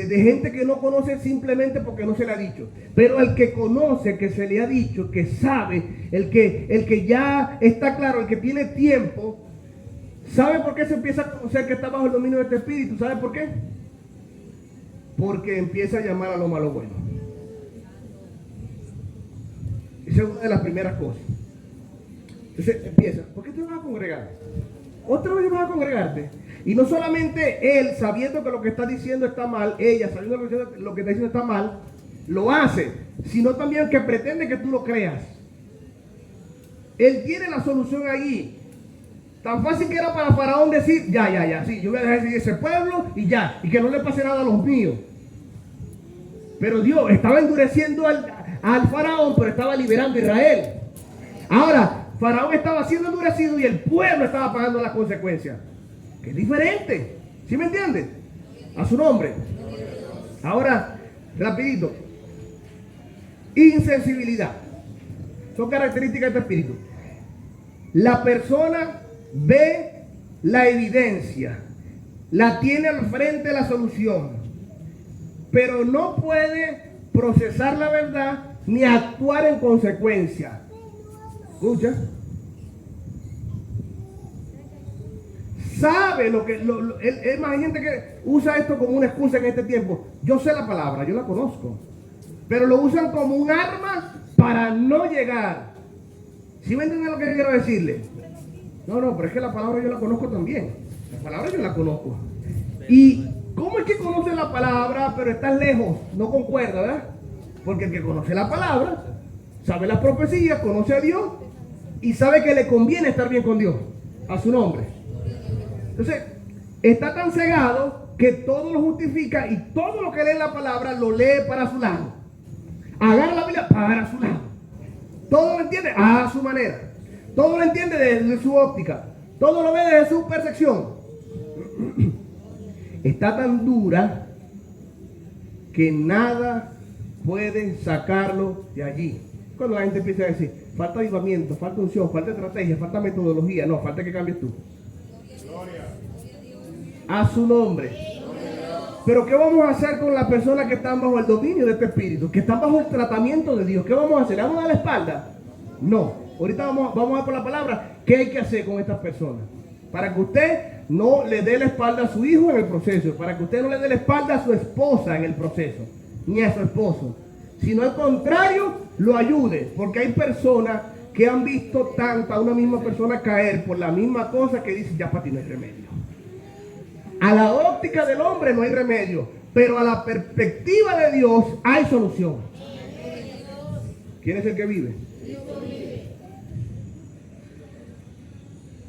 gente que no conoce simplemente porque no se le ha dicho. Pero el que conoce, que se le ha dicho, que sabe, el que ya está claro, el que tiene tiempo, ¿sabe por qué se empieza a conocer que está bajo el dominio de este espíritu? ¿Sabe por qué? Porque empieza a llamar a lo malo bueno. Esa es una de las primeras cosas. Entonces empieza, ¿por qué te vas a congregar? Otra vez vas a congregarte. Y no solamente él, sabiendo que lo que está diciendo está mal, ella, sabiendo que lo que está diciendo está mal, lo hace, sino también que pretende que tú lo creas. Él tiene la solución allí. Tan fácil que era para Faraón decir, ya, sí, yo voy a dejar de seguir ese pueblo y ya, y que no le pase nada a los míos. Pero Dios estaba endureciendo al Faraón, pero estaba liberando a Israel. Ahora, Faraón estaba siendo endurecido y el pueblo estaba pagando las consecuencias. Que es diferente, ¿sí me entiendes? A su nombre. Ahora, rapidito. Insensibilidad. Son características de este espíritu. La persona ve la evidencia, la tiene al frente la solución, pero no puede procesar la verdad ni actuar en consecuencia. ¿Escucha? Sabe lo que... es más, hay gente que usa esto como una excusa en este tiempo. Yo sé la palabra, yo la conozco, pero lo usan como un arma para no llegar. ¿Sí me entienden lo que quiero decirle? No, pero es que la palabra yo la conozco también. La palabra yo la conozco. ¿Y cómo es que conoce la palabra pero estás lejos? No concuerda, ¿verdad? Porque el que conoce la palabra, sabe la profecía, conoce a Dios, y sabe que le conviene estar bien con Dios, a su nombre. Entonces, está tan cegado que todo lo justifica y todo lo que lee en la palabra lo lee para su lado. Agarra la Biblia para su lado. Todo lo entiende a su manera. Todo lo entiende desde su óptica. Todo lo ve desde su percepción. Está tan dura que nada puede sacarlo de allí. Cuando la gente empieza a decir, falta avivamiento, falta unción, falta estrategia, falta metodología, no, falta que cambies tú. A su nombre. Pero ¿qué vamos a hacer con las personas que están bajo el dominio de este espíritu? Que están bajo el tratamiento de Dios. ¿Qué vamos a hacer? ¿Le vamos a dar la espalda? No. Ahorita vamos a ver por la palabra qué hay que hacer con estas personas. Para que usted no le dé la espalda a su hijo en el proceso. Para que usted no le dé la espalda a su esposa en el proceso. Ni a su esposo. Sino al contrario, lo ayude. Porque hay personas que han visto a una misma persona caer por la misma cosa que dicen, ya para ti no hay remedio. A la óptica del hombre no hay remedio, pero a la perspectiva de Dios hay solución. ¿Quién es el que vive?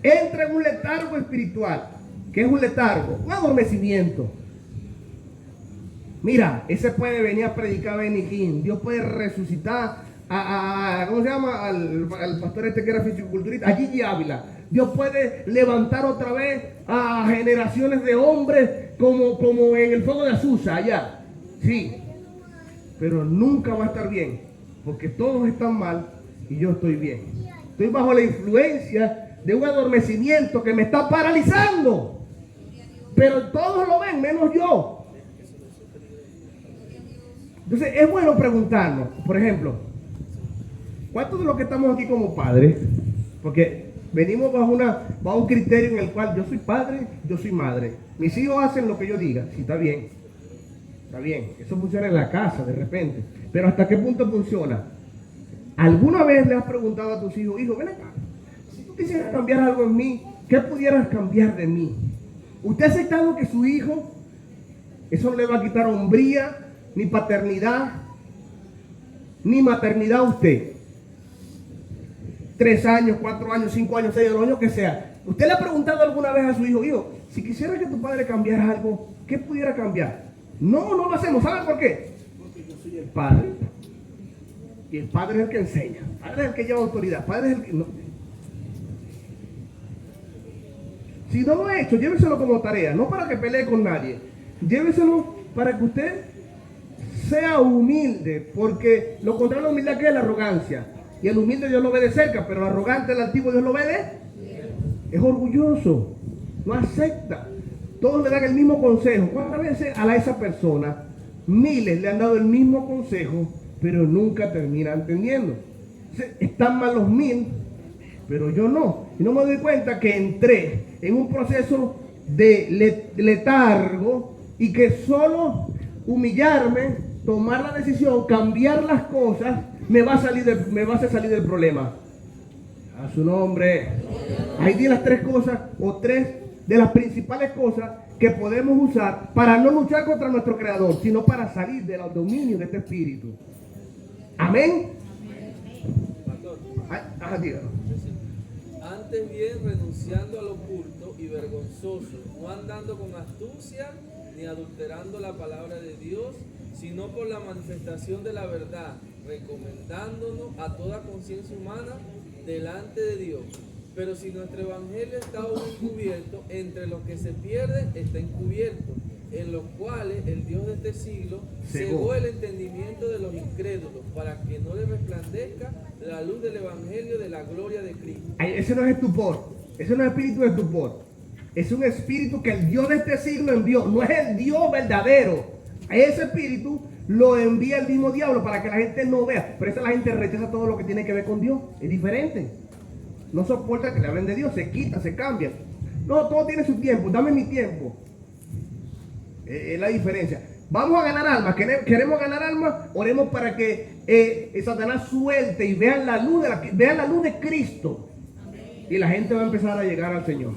Entra en un letargo espiritual. ¿Qué es un letargo? Un adormecimiento. Mira, ese puede venir a predicar Benny King. Dios puede resucitar ¿cómo se llama? Al pastor este que era fisiculturista, a Gigi Ávila. Dios puede levantar otra vez a generaciones de hombres como en el fuego de Azusa allá. Sí, pero nunca va a estar bien, porque todos están mal y yo estoy bien. Estoy bajo la influencia de un adormecimiento que me está paralizando, pero todos lo ven, menos yo. Entonces es bueno preguntarnos, por ejemplo, ¿cuántos de los que estamos aquí como padres? Porque venimos bajo un criterio en el cual yo soy padre, yo soy madre. Mis hijos hacen lo que yo diga. Sí, está bien. Está bien. Eso funciona en la casa de repente. Pero ¿hasta qué punto funciona? ¿Alguna vez le has preguntado a tus hijos, hijo, ven acá, si tú quisieras cambiar algo en mí, ¿qué pudieras cambiar de mí? ¿Usted ha aceptado que su hijo, eso no le va a quitar hombría, ni paternidad, ni maternidad a usted? 3 años, 4 años, 5 años, 6 años, los años que sea. ¿Usted le ha preguntado alguna vez a su hijo, hijo, si quisiera que tu padre cambiara algo, qué pudiera cambiar? No lo hacemos. ¿Saben por qué? Porque yo soy el padre. Y el padre es el que enseña. El padre es el que lleva autoridad. El padre es el que... No. Si no lo ha hecho, lléveselo como tarea. No para que pelee con nadie. Lléveselo para que usted sea humilde. Porque lo contrario de la humildad, que es la arrogancia. Y el humilde Dios lo ve de cerca, pero el arrogante, el antiguo, Dios lo ve de... Es orgulloso, no acepta. Todos le dan el mismo consejo. ¿Cuántas veces a esa persona, miles le han dado el mismo consejo, pero nunca termina entendiendo? Están mal los 1000, pero yo no. Y no me doy cuenta que entré en un proceso de letargo y que solo humillarme, tomar la decisión, cambiar las cosas, me va a hacer salir del problema. A su nombre. Ahí tiene las 3 cosas, o 3 de las principales cosas que podemos usar para no luchar contra nuestro creador, sino para salir del dominio de este espíritu. Amén. Dígalo. Antes bien, renunciando al oculto y vergonzoso, no andando con astucia ni adulterando la palabra de Dios, sino por la manifestación de la verdad, recomendándonos a toda conciencia humana delante de Dios. Pero si nuestro evangelio está aún encubierto, entre los que se pierden está encubierto, en los cuales el Dios de este siglo cegó el entendimiento de los incrédulos, para que no les resplandezca la luz del evangelio de la gloria de Cristo. Ese no es estupor, ese no es espíritu de estupor, es un espíritu que el Dios de este siglo envió, no es el Dios verdadero. Ese espíritu lo envía el mismo diablo para que la gente no vea. Pero esa la gente rechaza todo lo que tiene que ver con Dios. Es diferente. No soporta que le hablen de Dios. Se quita, se cambia. No, todo tiene su tiempo. Dame mi tiempo. Es la diferencia. Vamos a ganar almas. Queremos ganar almas. Oremos para que Satanás suelte y vean la luz de Cristo. Y la gente va a empezar a llegar al Señor.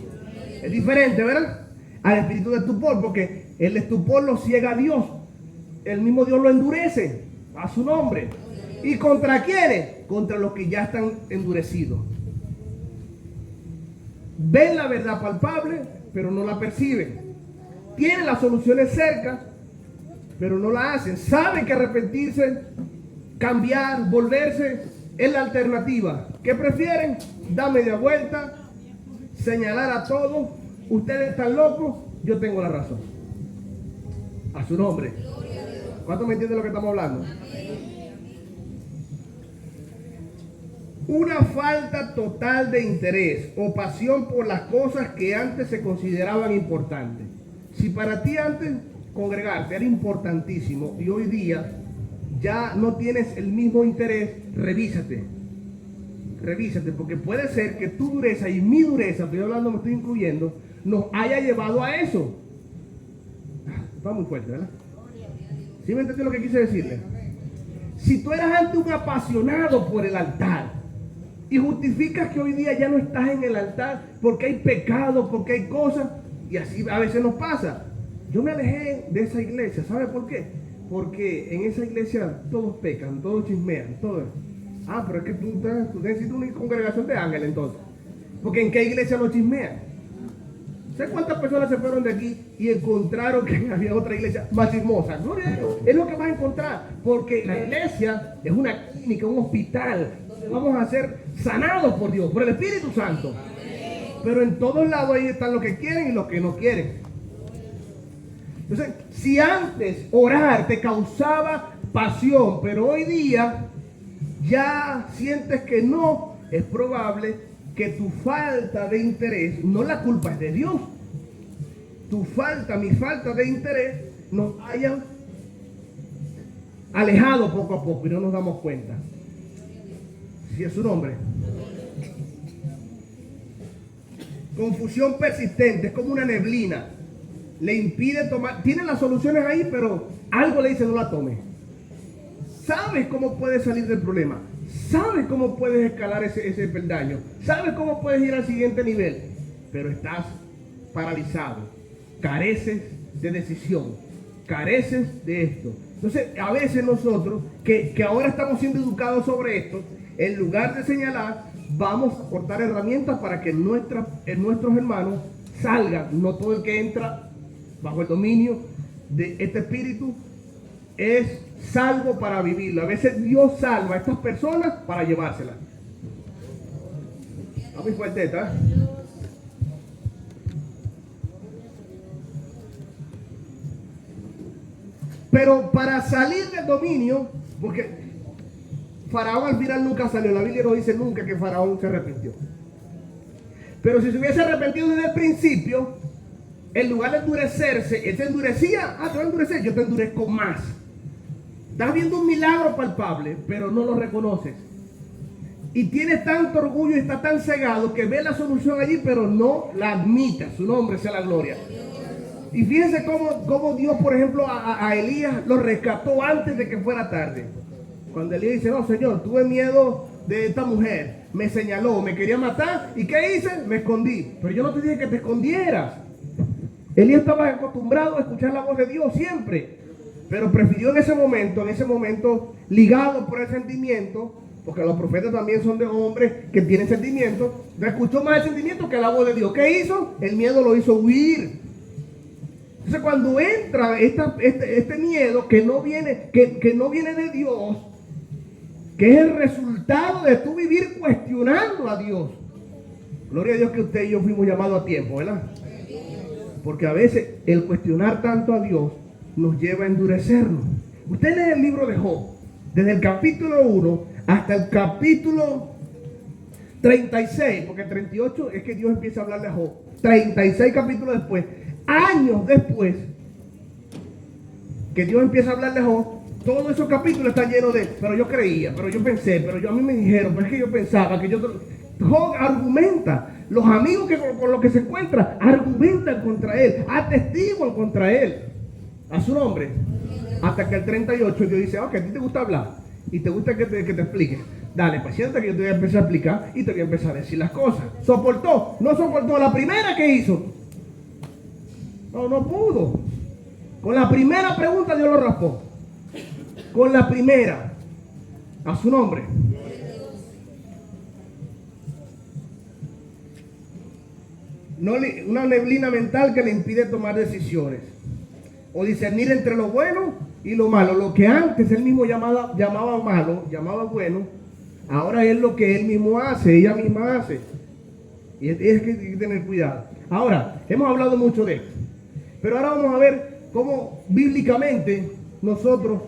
Es diferente, ¿verdad? Al espíritu de estupor, porque el estupor lo ciega a Dios. El mismo Dios lo endurece a su nombre. ¿Y contra quiénes? Contra los que ya están endurecidos. ven la verdad palpable, pero no la perciben. Tienen las soluciones cerca, pero no la hacen. Saben que arrepentirse, cambiar, volverse es la alternativa. ¿Qué prefieren? Dar media vuelta, señalar a todos. Ustedes están locos, yo tengo la razón. A su nombre. ¿Cuántos me entienden lo que estamos hablando? Una falta total de interés o pasión por las cosas que antes se consideraban importantes. Si para ti antes congregarte era importantísimo y hoy día ya no tienes el mismo interés, revísate. Revísate, porque puede ser que tu dureza y mi dureza, estoy hablando, me estoy incluyendo, nos haya llevado a eso. Está muy fuerte, ¿verdad? ¿Sí me entiendes lo que quise decirle? Si tú eras antes un apasionado por el altar y justificas que hoy día ya no estás en el altar porque hay pecado, porque hay cosas, y así a veces nos pasa. Yo me alejé de esa iglesia, ¿sabe por qué? Porque en esa iglesia todos pecan, todos chismean, todos. Ah, pero es que tú necesitas una congregación de ángeles entonces. Porque ¿en qué iglesia no chismean? ¿Sabes cuántas personas se fueron de aquí y encontraron que había otra iglesia más chismosa? Gloria a Dios. Es lo que vas a encontrar. Porque la iglesia es una clínica, un hospital, donde vamos a ser sanados por Dios, por el Espíritu Santo. Pero en todos lados ahí están los que quieren y los que no quieren. Entonces, si antes orar te causaba pasión, pero hoy día ya sientes que no, es probable que tu falta de interés, no la culpa es de Dios. Mi falta de interés nos haya alejado poco a poco y no nos damos cuenta. Si es su nombre. Confusión persistente, es como una neblina. Le impide tomar, tiene las soluciones ahí, pero algo le dice no la tome. Sabes cómo puedes salir del problema. Sabes cómo puedes escalar ese peldaño. Sabes cómo puedes ir al siguiente nivel. Pero estás paralizado. Careces de decisión. Careces de esto. Entonces, a veces nosotros, que ahora estamos siendo educados sobre esto, en lugar de señalar, vamos a aportar herramientas para que nuestros hermanos salgan. No todo el que entra bajo el dominio de este espíritu es salvo para vivirlo. A veces Dios salva a estas personas para llevárselas. Está muy fuerte esta, ¿eh? Pero para salir del dominio, porque Faraón al final nunca salió, la Biblia no dice nunca que Faraón se arrepintió. Pero si se hubiese arrepentido desde el principio, en lugar de endurecerse, él se endurecía. Ah, te voy a endurecer, yo te endurezco más. Estás viendo un milagro palpable, pero no lo reconoces. Y tienes tanto orgullo y estás tan cegado que ves la solución allí, pero no la admites. Su nombre sea la gloria. Y fíjense cómo Dios, por ejemplo, a Elías lo rescató antes de que fuera tarde. Cuando Elías dice, no, Señor, tuve miedo de esta mujer. Me señaló, me quería matar. ¿Y qué hice? Me escondí. Pero yo no te dije que te escondieras. Elías estaba acostumbrado a escuchar la voz de Dios siempre. Pero prefirió en ese momento, ligado por el sentimiento, porque los profetas también son de hombres que tienen sentimientos, escuchó más el sentimiento que la voz de Dios. ¿Qué hizo? El miedo lo hizo huir. Entonces cuando entra este miedo que no viene de Dios, que es el resultado de tú vivir cuestionando a Dios. Gloria a Dios que usted y yo fuimos llamados a tiempo, ¿verdad? Porque a veces el cuestionar tanto a Dios nos lleva a endurecernos. Usted lee el libro de Job, desde el capítulo 1 hasta el capítulo 36, porque el 38 es que Dios empieza a hablarle a Job. 36 capítulos después, años después, que Dios empieza a hablarle a Job, todos esos capítulos están llenos de, pero yo creía, pero yo pensé, pero a mí me dijeron, pero es que yo pensaba, que yo... Job argumenta, los amigos con los que se encuentra argumentan contra él, atestiguan contra él, a su nombre, hasta que el 38 Dios dice, ok, a ti te gusta hablar y te gusta que te explique, dale, paciente, que yo te voy a empezar a explicar y te voy a empezar a decir las cosas. ¿Soportó? No soportó la primera que hizo. No pudo. Con la primera pregunta Dios lo raspó. Con la primera, a su nombre. una neblina mental que le impide tomar decisiones o discernir entre lo bueno y lo malo. Lo que antes él mismo llamaba malo, llamaba bueno, ahora es lo que él mismo hace, ella misma hace. Y es que hay que tener cuidado. Ahora, hemos hablado mucho de esto, pero ahora vamos a ver cómo bíblicamente nosotros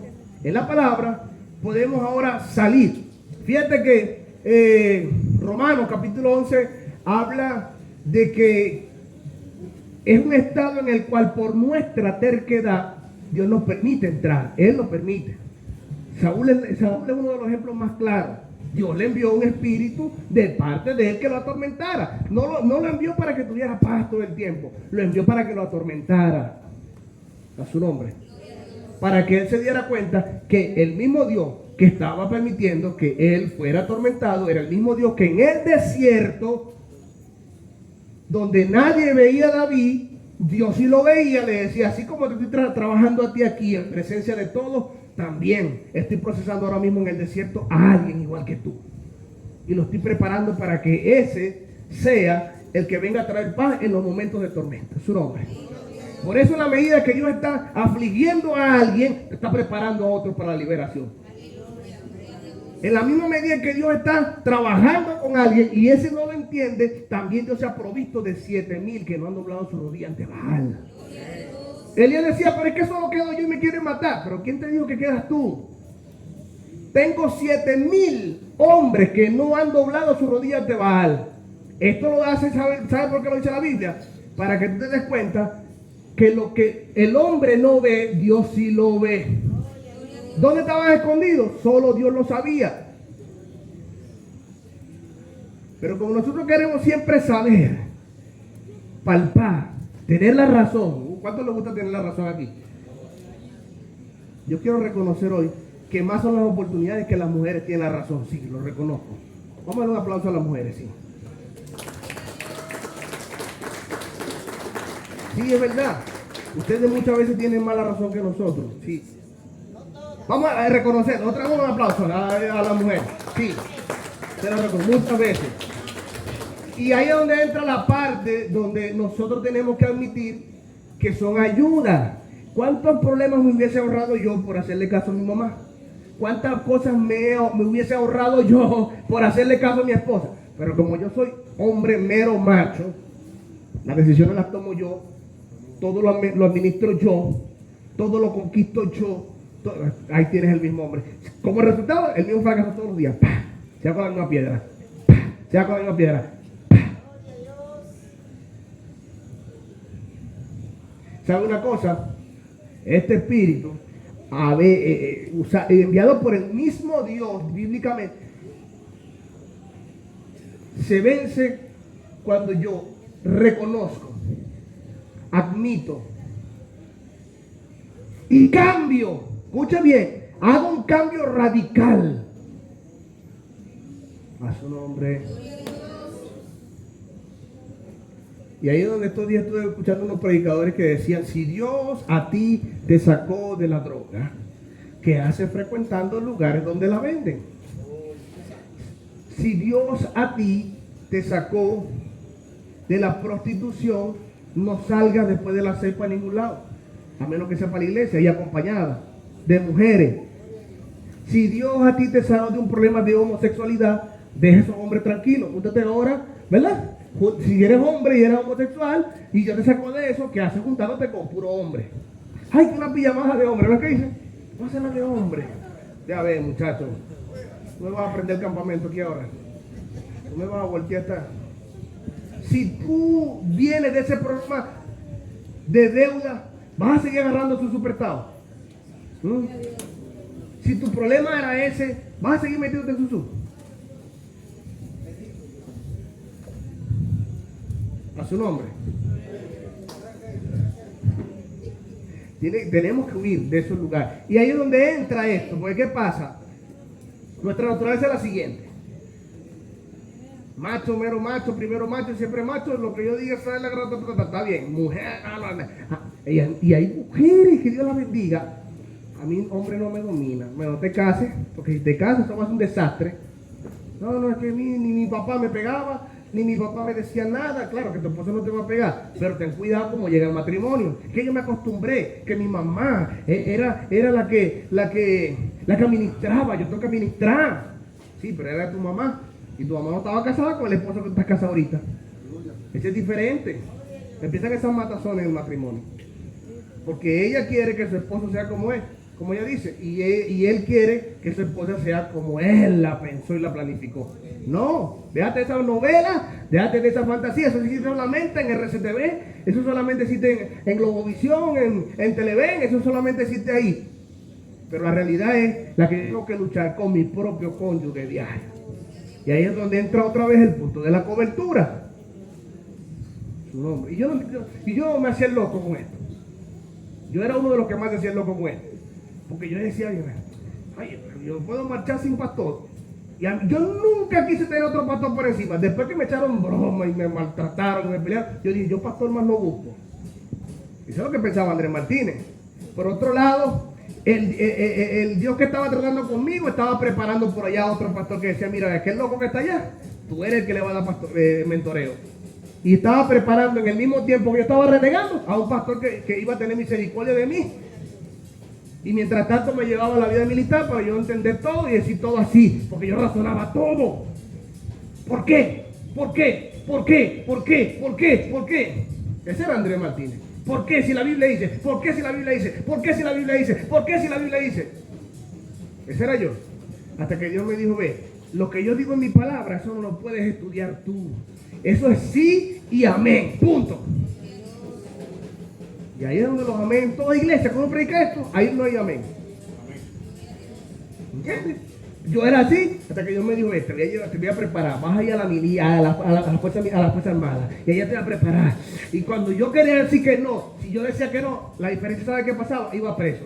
en la palabra podemos ahora salir. Fíjate que Romanos capítulo 11 habla de que es un estado en el cual por nuestra terquedad Dios nos permite entrar. Él nos permite. Saúl es uno de los ejemplos más claros. Dios le envió un espíritu de parte de él que lo atormentara. No lo envió para que tuviera paz todo el tiempo. Lo envió para que lo atormentara. A su nombre. Para que él se diera cuenta que el mismo Dios que estaba permitiendo que él fuera atormentado era el mismo Dios que en el desierto, donde nadie veía a David, Dios sí lo veía, le decía, así como te estoy trabajando a ti aquí en presencia de todos, también estoy procesando ahora mismo en el desierto a alguien igual que tú. Y lo estoy preparando para que ese sea el que venga a traer paz en los momentos de tormenta. Su nombre. Por eso en la medida que Dios está afligiendo a alguien, está preparando a otro para la liberación. En la misma medida que Dios está trabajando con alguien y ese no lo entiende, también Dios se ha provisto de 7,000 que no han doblado su rodilla ante Baal. Elías decía, pero es que solo quedo yo y me quieren matar. Pero ¿quién te dijo que quedas tú? Tengo 7,000 hombres que no han doblado su rodilla ante Baal. Esto lo hace, ¿sabe por qué lo dice la Biblia? Para que tú te des cuenta que lo que el hombre no ve, Dios sí lo ve. ¿Dónde estaban escondidos? Solo Dios lo sabía. Pero como nosotros queremos siempre saber, palpar, tener la razón. ¿Cuánto les gusta tener la razón aquí? Yo quiero reconocer hoy que más son las oportunidades que las mujeres tienen la razón. Sí, lo reconozco. Vamos a dar un aplauso a las mujeres, sí. Sí, es verdad. Ustedes muchas veces tienen más la razón que nosotros. Sí. Vamos a reconocer. Otra vez un aplauso a la mujer. Sí. Se lo reconozco muchas veces. Y ahí es donde entra la parte donde nosotros tenemos que admitir que son ayuda. ¿Cuántos problemas me hubiese ahorrado yo por hacerle caso a mi mamá? ¿Cuántas cosas me hubiese ahorrado yo por hacerle caso a mi esposa? Pero como yo soy hombre mero macho, las decisiones las tomo yo, todo lo administro yo, todo lo conquisto yo. Ahí tienes el mismo hombre. Como resultado, el mismo fracaso todos los días. ¡Pah! Se va con la misma piedra. ¡Pah! Se va con la misma piedra. ¿Sabe una cosa? Este espíritu enviado por el mismo Dios bíblicamente se vence cuando yo reconozco, admito y cambio. Escucha bien, hago un cambio radical a su nombre. Y ahí es donde estos días estuve escuchando unos predicadores que decían, si Dios a ti te sacó de la droga, ¿qué haces frecuentando lugares donde la venden? Si Dios a ti te sacó de la prostitución, no salgas después de las 6 para ningún lado, a menos que sea para la iglesia y acompañada de mujeres. Si Dios a ti te sanó de un problema de homosexualidad, deja a esos hombres tranquilos, júntate ahora, ¿verdad? Si eres hombre y eres homosexual y yo te saco de eso, ¿qué haces juntándote con puro hombre? Ay, que una pijamaja de hombre, ¿ves qué dicen? No hacen la de hombre. Ya ven, muchachos, no me vas a prender el campamento aquí ahora. No me vas a voltear hasta. Si tú vienes de ese problema de deuda, vas a seguir agarrando su superestado. Si tu problema era ese, vas a seguir metiéndote en su. A su nombre. Tenemos que huir de esos lugares. Y ahí es donde entra esto. Porque ¿qué pasa? Nuestra naturaleza es la siguiente. Macho, mero macho, primero macho, siempre macho. Lo que yo diga está bien. Mujer. Y hay mujeres, que Dios las bendiga. A mí hombre no me domina. Bueno, no te cases. Porque si te casas, eso va a ser un desastre. No, es que ni mi papá me pegaba. ni mi papá me decía nada. Claro que tu esposo no te va a pegar, pero ten cuidado como llega el matrimonio. Que yo me acostumbré, que mi mamá era la que administraba, yo tengo que administrar. Sí, pero era tu mamá. Y tu mamá no estaba casada con el esposo que estás casado ahorita. Ese es diferente. Empiezan esas matazones en el matrimonio. Porque ella quiere que su esposo sea como él, como ella dice. Y él quiere que su esposa sea como él la pensó y la planificó. No, déjate de esa novela, déjate de esa fantasía. Eso existe solamente en RCTV, eso solamente existe en Globovisión, en Televen, eso solamente existe ahí. Pero la realidad es la que tengo que luchar con mi propio cónyuge diario. Y ahí es donde entra otra vez el punto de la cobertura. Su nombre. Y yo me hacía el loco con esto. Yo era uno de los que más hacía el loco con esto. Porque yo decía, ay, yo puedo marchar sin pastor. Y yo nunca quise tener otro pastor por encima. Después que me echaron broma y me maltrataron, me pelearon, yo dije, yo pastor más no busco. Y eso es lo que pensaba Andrés Martínez. Por otro lado, el Dios que estaba tratando conmigo estaba preparando por allá a otro pastor que decía, mira, aquel loco que está allá, tú eres el que le va a dar mentoreo. Y estaba preparando en el mismo tiempo que yo estaba renegando a un pastor que iba a tener misericordia de mí. Y mientras tanto me llevaba a la vida militar para yo entender todo y decir todo así, porque yo razonaba todo. ¿Por qué? ¿Por qué? ¿Por qué? ¿Por qué? ¿Por qué? ¿Por qué? Ese era Andrés Martínez. ¿Por qué si la Biblia dice? ¿Por qué si la Biblia dice? ¿Por qué si la Biblia dice? ¿Por qué si la Biblia dice? Ese era yo. Hasta que Dios me dijo, ve, lo que yo digo en mi palabra, eso no lo puedes estudiar tú. Eso es sí y amén. Punto. Y ahí es donde los amén. Toda iglesia, ¿cómo predica esto? Ahí no hay amén. ¿Entiendes? Yo era así, hasta que Dios me dijo, te voy a preparar, vas a ir a la milía, a la fuerza armada, y ella te va a preparar. Y cuando yo quería decir que no, si yo decía que no, la diferencia, ¿sabe qué pasaba? Iba preso.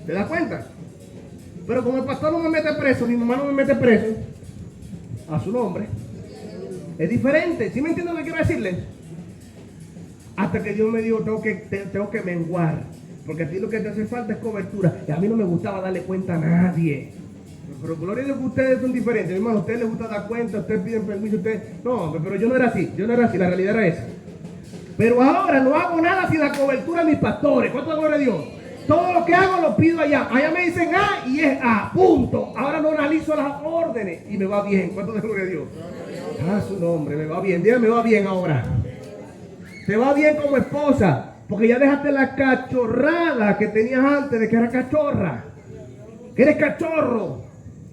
¿Te das cuenta? Pero como el pastor no me mete preso, mi mamá no me mete preso, a su nombre, es diferente. ¿Sí me entienden lo que quiero decirle? Hasta que Dios me dijo, tengo que menguar. Porque a ti lo que te hace falta es cobertura. Y a mí no me gustaba darle cuenta a nadie. Pero gloria a Dios que ustedes son diferentes. Mi hermano, a ustedes les gusta dar cuenta, ustedes piden permiso, ustedes... No, pero yo no era así, la realidad era esa. Pero ahora no hago nada sin la cobertura de mis pastores. ¿Cuánto es gloria a Dios? Todo lo que hago lo pido allá. Allá me dicen A y es A, punto. Ahora no analizo las órdenes y me va bien. ¿Cuánto es gloria a Dios? Su nombre, me va bien. Dígame, me va bien ahora. Te va bien como esposa. Porque ya dejaste la cachorrada que tenías antes de que era cachorra. Que eres cachorro.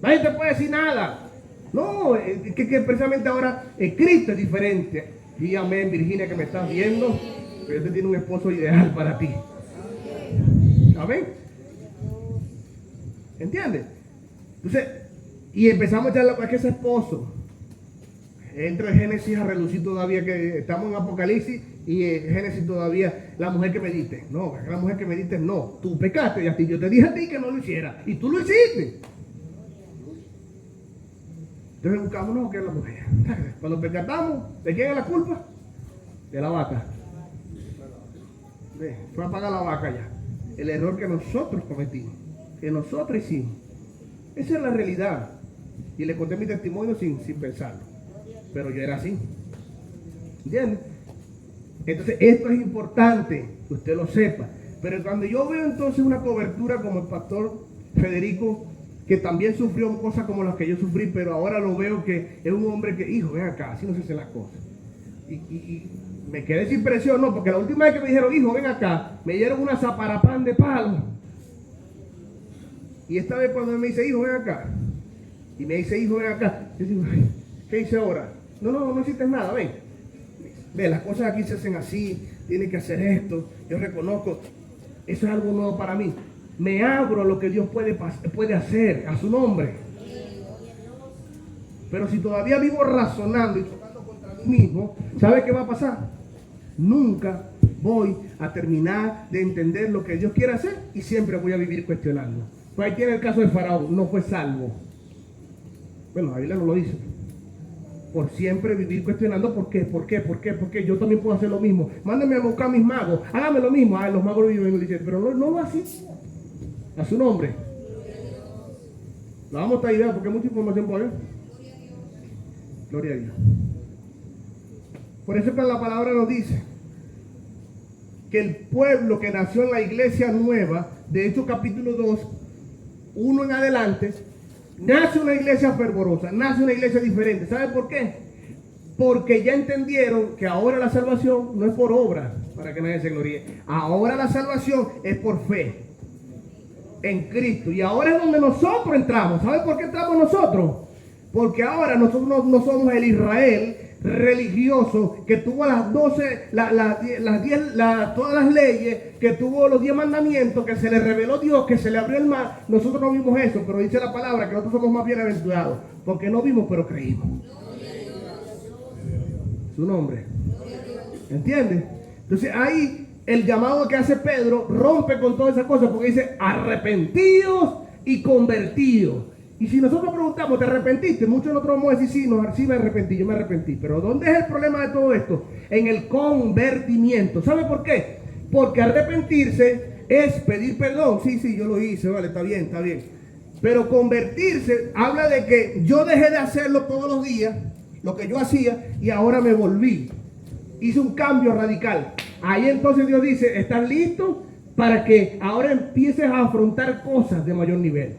Nadie te puede decir nada. No, que precisamente ahora Cristo es diferente. Y amén, Virginia, que me estás viendo. Que Dios te tiene un esposo ideal para ti. Amén. ¿Entiendes? Entonces, y empezamos a echarle a que ese esposo. Entra en Génesis a relucir todavía, que estamos en Apocalipsis y en Génesis todavía, la mujer que me diste. No, la mujer que me diste, no. Tú pecaste y a ti, yo te dije a ti que no lo hiciera y tú lo hiciste. Entonces buscamos, no, que es la mujer. Cuando percatamos, ¿de quién es la culpa? De la vaca. Fue a pagar la vaca ya. El error que nosotros cometimos, que nosotros hicimos. Esa es la realidad. Y le conté mi testimonio sin pensarlo. Pero yo era así. ¿Entiendes? Entonces esto es importante que usted lo sepa. Pero cuando yo veo entonces una cobertura como el pastor Federico, que también sufrió cosas como las que yo sufrí, pero ahora lo veo que es un hombre que, hijo, ven acá, así no se hacen las cosas. Y me quedé sin presión, no, porque la última vez que me dijeron, hijo, ven acá, me dieron una zaparapán de palo. Y esta vez cuando me dice, hijo, ven acá, y me dice, hijo, ven acá, yo digo, ¿qué hice ahora? No hiciste nada, ven. Ve, las cosas aquí se hacen así, tienes que hacer esto, yo reconozco, eso es algo nuevo para mí. Me abro a lo que Dios puede hacer a su nombre. Pero si todavía vivo razonando y chocando contra mí mismo, ¿sabe qué va a pasar? Nunca voy a terminar de entender lo que Dios quiere hacer y siempre voy a vivir cuestionando. Pues ahí tiene el caso de Faraón, no fue salvo. Bueno, la Biblia no lo dice. Por siempre vivir cuestionando, ¿por qué? Yo también puedo hacer lo mismo. Mándame a buscar a mis magos, hágame lo mismo. Los magos viven y dicen, pero no lo así. A su nombre. La vamos a estar idea porque hay mucha información por ahí. Gloria a Dios. Por eso que la palabra nos dice que el pueblo que nació en la iglesia nueva, de Hechos capítulo 2, 1 en adelante, nace una iglesia fervorosa, nace una iglesia diferente. ¿Sabe por qué? Porque ya entendieron que ahora la salvación no es por obras, para que nadie se gloríe. Ahora la salvación es por fe en Cristo. Y ahora es donde nosotros entramos. ¿Sabe por qué entramos nosotros? Porque ahora nosotros no somos el Israel religioso que tuvo las 12, todas las leyes, que tuvo los 10 mandamientos, que se le reveló Dios, que se le abrió el mar. Nosotros no vimos eso, pero dice la palabra que nosotros somos más bienaventurados, porque no vimos pero creímos. Su nombre. ¿Entiendes? Entonces ahí el llamado que hace Pedro rompe con todas esas cosas, porque dice arrepentidos y convertidos. Y si nosotros preguntamos, ¿te arrepentiste? Muchos de nosotros vamos a decir, sí, sí me arrepentí, yo me arrepentí. Pero ¿dónde es el problema de todo esto? En el convertimiento. ¿Sabe por qué? Porque arrepentirse es pedir perdón. Sí, yo lo hice, vale, está bien, está bien. Pero convertirse habla de que yo dejé de hacerlo todos los días, lo que yo hacía, y ahora me volví. Hice un cambio radical. Ahí entonces Dios dice, ¿estás listo? Para que ahora empieces a afrontar cosas de mayor nivel.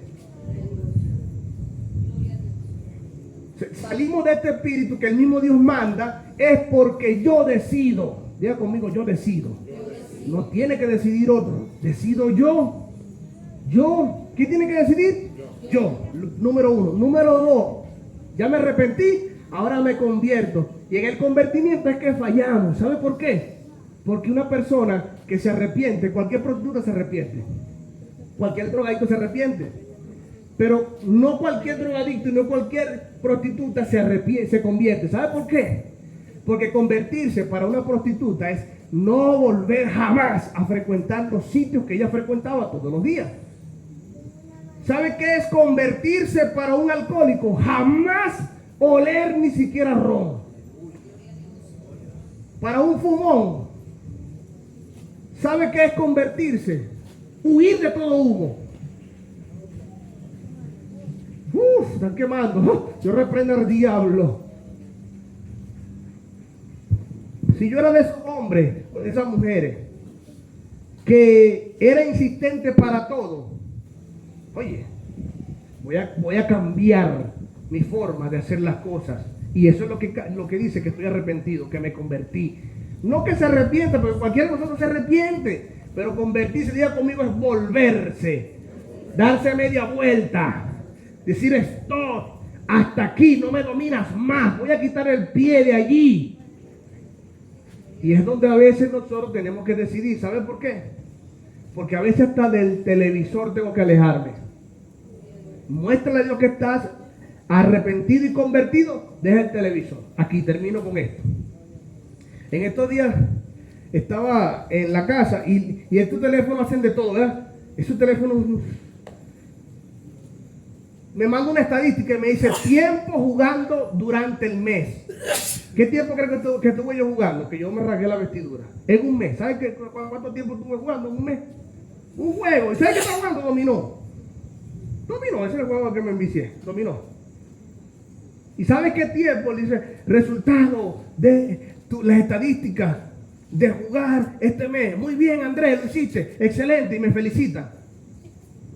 Salimos de este espíritu que el mismo Dios manda, es porque yo decido. Diga conmigo, yo decido. No tiene que decidir otro, decido yo. Yo, ¿quién tiene que decidir? Yo, número 1. Número 2, ya me arrepentí, ahora me convierto. Y en el convertimiento es que fallamos. ¿Sabe por qué? Porque una persona que se arrepiente, cualquier prostituta se arrepiente, cualquier drogadicto se arrepiente. Pero no cualquier drogadicto y no cualquier prostituta se convierte. ¿Sabe por qué? Porque convertirse para una prostituta es no volver jamás a frecuentar los sitios que ella frecuentaba todos los días. ¿Sabe qué es convertirse para un alcohólico? Jamás oler ni siquiera ron. Para un fumón, ¿sabe qué es convertirse? Huir de todo humo. Están quemando. Yo reprendo al diablo. Si yo era de esos hombres o de esas mujeres que era insistente para todo, oye, voy a cambiar mi forma de hacer las cosas. Y eso es lo que dice que estoy arrepentido, que me convertí. No que se arrepienta, porque cualquiera de nosotros se arrepiente. Pero convertirse, diga conmigo, es volverse, darse media vuelta. Decir stop, hasta aquí, no me dominas más, voy a quitar el pie de allí. Y es donde a veces nosotros tenemos que decidir. ¿Sabe por qué? Porque a veces hasta del televisor tengo que alejarme. Muéstrale a Dios que estás arrepentido y convertido, deja el televisor. Aquí termino con esto. En estos días estaba en la casa y estos teléfonos hacen de todo, ¿verdad? Esos teléfonos... Me manda una estadística y me dice tiempo jugando durante el mes. ¿Qué tiempo creo que estuve yo jugando? Que yo me rasgué la vestidura. En un mes. ¿Sabes cuánto tiempo estuve jugando? En un mes. Un juego. ¿Y sabes qué estaba jugando? Dominó. Dominó, ese es el juego que me envicié. Dominó. ¿Y sabes qué tiempo? Le dice, resultado de las estadísticas de jugar este mes. Muy bien, Andrés, lo hiciste. Excelente. Y me felicita.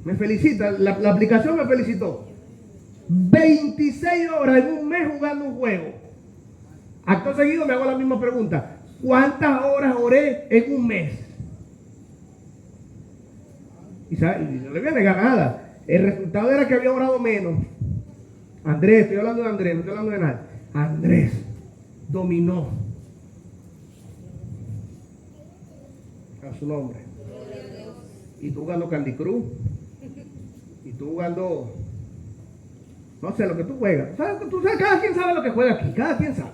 Me felicita. La aplicación me felicitó. 26 horas en un mes jugando un juego. Acto seguido me hago la misma pregunta. ¿Cuántas horas oré en un mes? Y no le voy a negar nada. El resultado era que había orado menos. Andrés, estoy hablando de Andrés, no estoy hablando de nada. Andrés dominó. A su nombre. Y tú jugando Candy Crush. Y tú jugando... No sé lo que tú juegas. Tú sabes, cada quien sabe lo que juega aquí. Cada quien sabe.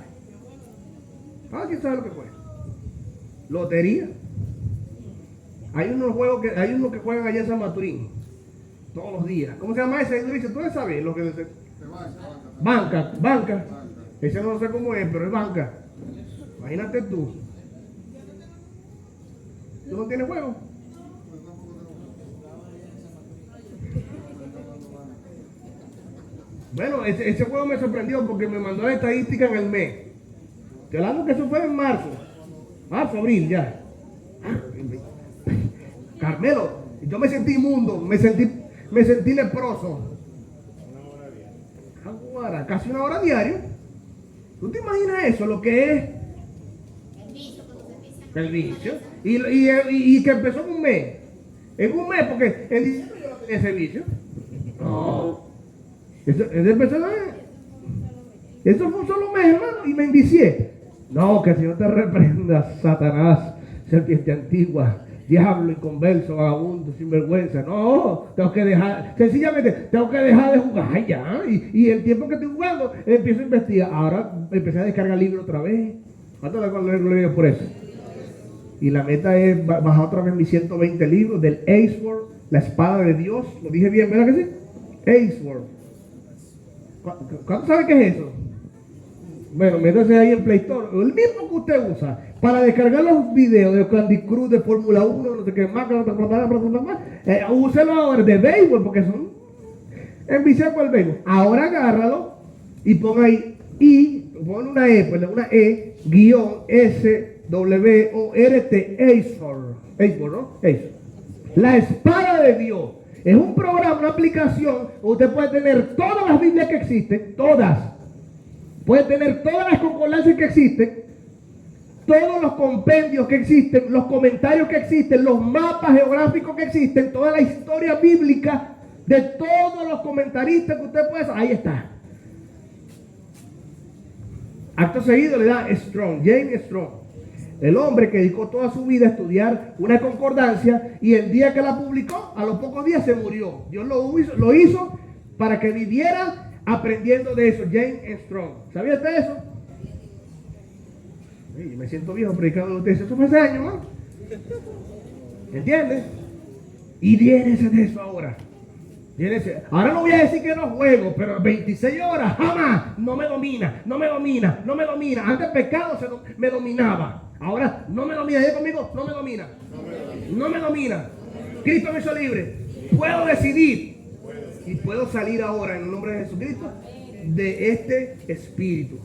Cada quien sabe lo que juega. Lotería. Hay unos que juegan allá en San Maturín. Todos los días. ¿Cómo se llama ese? Tú le sabes lo que dice. Banca. Ese no sé cómo es, pero es banca. Imagínate tú. ¿Tú no tienes juego? Bueno, ese juego me sorprendió porque me mandó la estadística en el mes. Estoy hablando que eso fue en marzo, abril ya. Carmelo, yo me sentí inmundo, me sentí leproso. Ahora, casi 1 hora diario. ¿Tú te imaginas eso? Lo que es el vicio. Y que empezó en un mes. En un mes, porque en diciembre yo no tenía ese vicio. No. Eso fue un solo mes, hermano, y me envicié. No, que el Señor te reprenda, Satanás, serpiente antigua, diablo, inconverso, vagabundo, sinvergüenza. No, tengo que dejar, sencillamente, tengo que dejar de jugar ya. Y el tiempo que estoy jugando, empiezo a investigar. Ahora empecé a descargar libros otra vez. ¿Cuánto le voy a leer por eso? Y la meta es bajar otra vez mis 120 libros del Aceword, la espada de Dios. Lo dije bien, ¿verdad que sí? Aceword. ¿Cuánto sabe qué es eso? Bueno, métase ahí en Play Store, el mismo que usted usa para descargar los videos de Candy Crush, de Fórmula 1, no sé qué más, úselo ahora de béisbol, porque son enviciados con el béisbol. Ahora agárralo y pon ahí pon una E-S-W-O-R-T, Aceword, ¿no? Aceword. La espada de Dios. Es un programa, una aplicación, usted puede tener todas las Biblias que existen, todas. Puede tener todas las concordancias que existen, todos los compendios que existen, los comentarios que existen, los mapas geográficos que existen, toda la historia bíblica de todos los comentaristas que usted puede hacer. Ahí está. Acto seguido le da Strong, James Strong. El hombre que dedicó toda su vida a estudiar una concordancia y el día que la publicó, a los pocos días se murió. Dios lo hizo para que viviera aprendiendo de eso. James Strong. ¿Sabía usted eso? Sí, me siento viejo predicando de ustedes. Eso fue hace años, ¿no? ¿Entiendes? Y llénese de eso ahora. Llénese. Ahora no voy a decir que no juego, pero 26 horas jamás. No me domina. Antes el pecado me dominaba. Ahora no me domina. ¿Está conmigo? No me domina. No me domina. Cristo me hizo libre. Puedo decidir. Y puedo salir ahora en el nombre de Jesucristo de este espíritu.